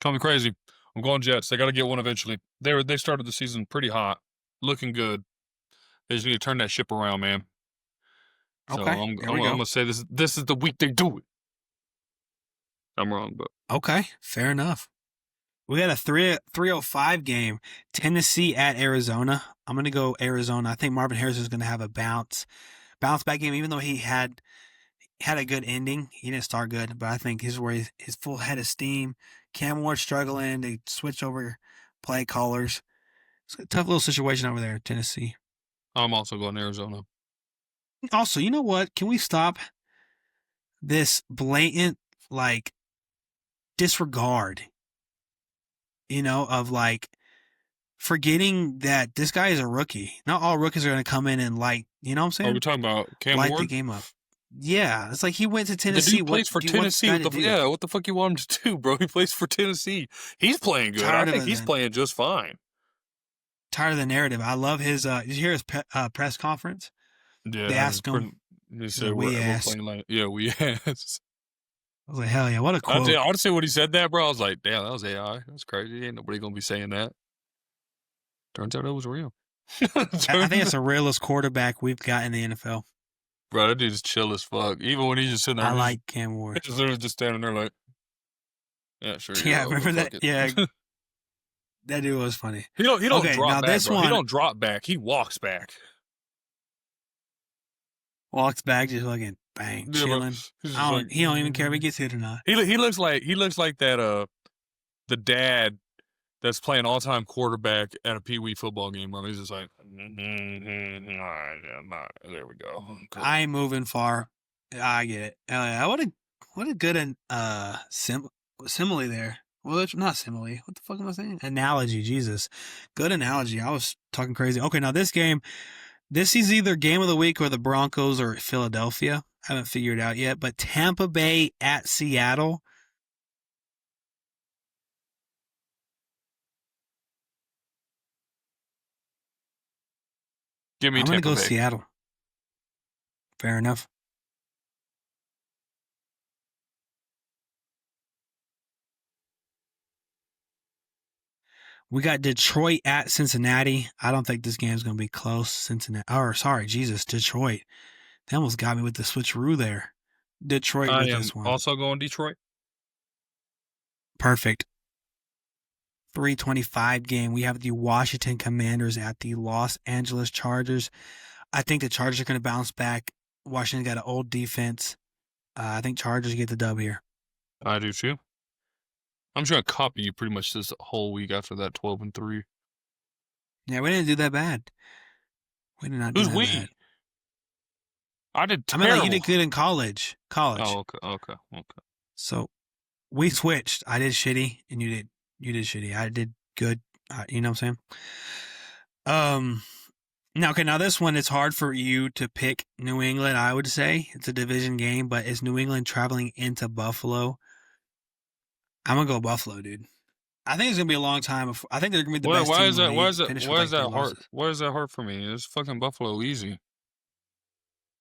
Call me crazy. I'm going Jets. They got to get one eventually. They started the season pretty hot, looking good. They just need to turn that ship around, man. So okay, I'm going to say this is the week they do it. I'm wrong, but. Okay, fair enough. We got a 3:05 game. Tennessee at Arizona. I'm going to go Arizona. I think Marvin Harrison is going to have a bounce back game, even though he had a good ending. He didn't start good, but I think his full head of steam. Cam Ward struggling. They switch over play callers. It's a tough little situation over there, Tennessee. I'm also going Arizona. Also, you know what? Can we stop this blatant, disregard, of, forgetting that this guy is a rookie. Not all rookies are going to come in and, you know what I'm saying? Are we talking about Cam light Ward? the game up. Yeah, it's like he went to The Tennessee. dude plays for do you want this Tennessee. guy to do? Yeah, what the fuck you want him to do, bro? He plays for Tennessee. He's playing good. Tired I of think it, he's then. playing just fine. Tired of the narrative. I love his. Did you hear his press conference? Yeah, They asked him. He said, We we're asked. playing like, yeah, we asked. I was like, hell yeah, what a quote. Honestly, when he said that, bro, I was like, damn, that was AI. That's crazy. Ain't nobody going to be saying that. Turns out it was real. I think it's the realest quarterback we've got in the NFL. Bro, that dude's chill as fuck. Even when he's just sitting there. I like Cam Ward. He's literally just standing there like, yeah, sure. Yeah, remember that? Yeah. That dude was funny. He don't Okay, drop now back, this bro. one- He don't drop back. He walks back. Walks back, just fucking bang, Yeah, bro. chilling. He's just like- He don't even care if he gets hit or not. He looks like that the dad that's playing all-time quarterback at a Pee Wee football game, bro. He's just like, there we go. Cool. I ain't moving far. I get it. What a good simile there. Well, it's not simile. What the fuck am I saying? Analogy. Jesus, good analogy. I was talking crazy. Okay, now this game, this is either game of the week or the Broncos or Philadelphia. I haven't figured it out yet. But Tampa Bay at Seattle. Give me I'm gonna Tampa go Bay. Seattle. Fair enough. We got Detroit at Cincinnati. I don't think this game's going to be close. Detroit. They almost got me with the switcheroo there. Detroit I with am this one. also going Detroit. Perfect. 3:25 game. We have the Washington Commanders at the Los Angeles Chargers. I think the Chargers are going to bounce back. Washington got an old defense. I think Chargers get the dub here. I do too. I'm just gonna copy you pretty much this whole week after that 12-3. Yeah, we didn't do that bad. We did not do Who's that we? bad. I did I terrible. mean, like, you did good in college. Oh, okay. So we switched. I did shitty, and you did shitty. I did good. You know what I'm saying? Now this one, it's hard for you to pick New England. I would say it's a division game, but is New England traveling into Buffalo? I'm gonna go Buffalo, dude. I think it's gonna be a long time. I think they're gonna be the best team. Why is that? Why is that? Finish Why with, is like, that three hard? losses. Why is that hard for me? It's fucking Buffalo easy.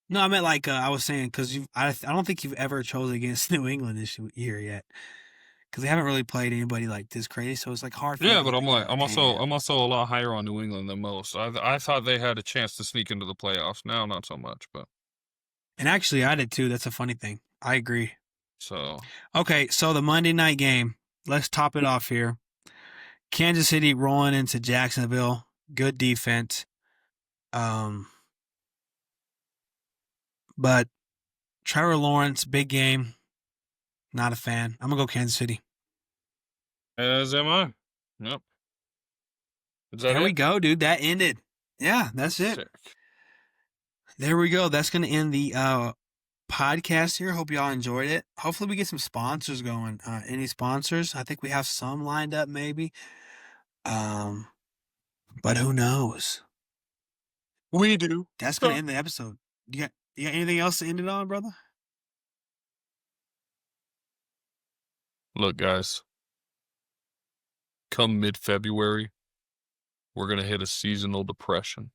No, I meant like I was saying because I don't think you've ever chosen against New England this year yet. Because they haven't really played anybody like this crazy, so it's like hard. For Yeah, me but to I'm like, pick I'm a team. also a lot higher on New England than most. I thought they had a chance to sneak into the playoffs. Now, not so much, but And actually, I did too. That's a funny thing. I agree. so Okay, so the Monday night game. Let's top it off here. Kansas City rolling into Jacksonville. Good defense. But Trevor Lawrence, big game. Not a fan. I'm gonna go Kansas City. as am I. Yep. Is that There we it? go, dude. That ended. Yeah, that's it. Sick. There we go. That's gonna end the podcast here. Hope y'all enjoyed it. Hopefully we get some sponsors going. Any sponsors? I think we have some lined up maybe. But who knows? We do. That's gonna end the episode. You got anything else to end it on, brother? Look, guys. Come mid-February, we're gonna hit a seasonal depression.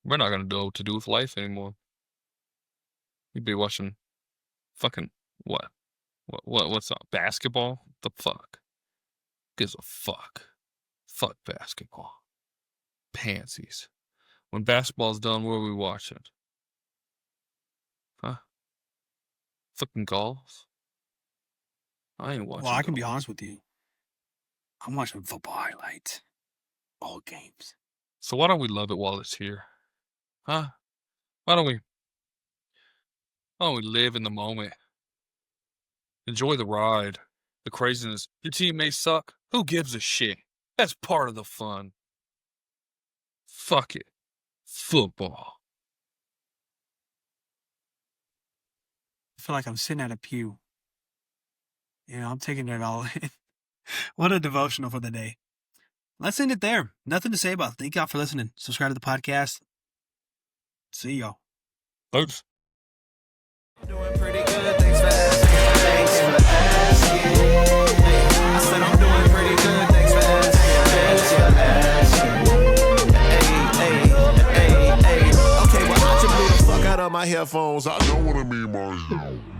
We're not gonna know what to do with life anymore. We'd be watching fucking what? What's up? Basketball? The fuck? Gives a fuck. Fuck basketball. Pansies. When basketball's done, what are we watching? Huh? Fucking golf? I ain't watching. Well, I can be golf. honest with you. I'm watching football highlights. All games. So why don't we love it while it's here? Huh? Why don't we live in the moment? Enjoy the ride, the craziness. Your team may suck. Who gives a shit? That's part of the fun. Fuck it. Football. I feel like I'm sitting at a pew. You know, I'm taking it all in. What a devotional for the day. Let's end it there. Nothing to say about it. Thank y'all for listening. Subscribe to the podcast. See y'all. Oops. Doing pretty good, thanks for asking. Thanks for asking. I said I'm doing pretty good, thanks for asking. Hey. Okay, well, I just blew the fuck out of my headphones. I know what I mean, man.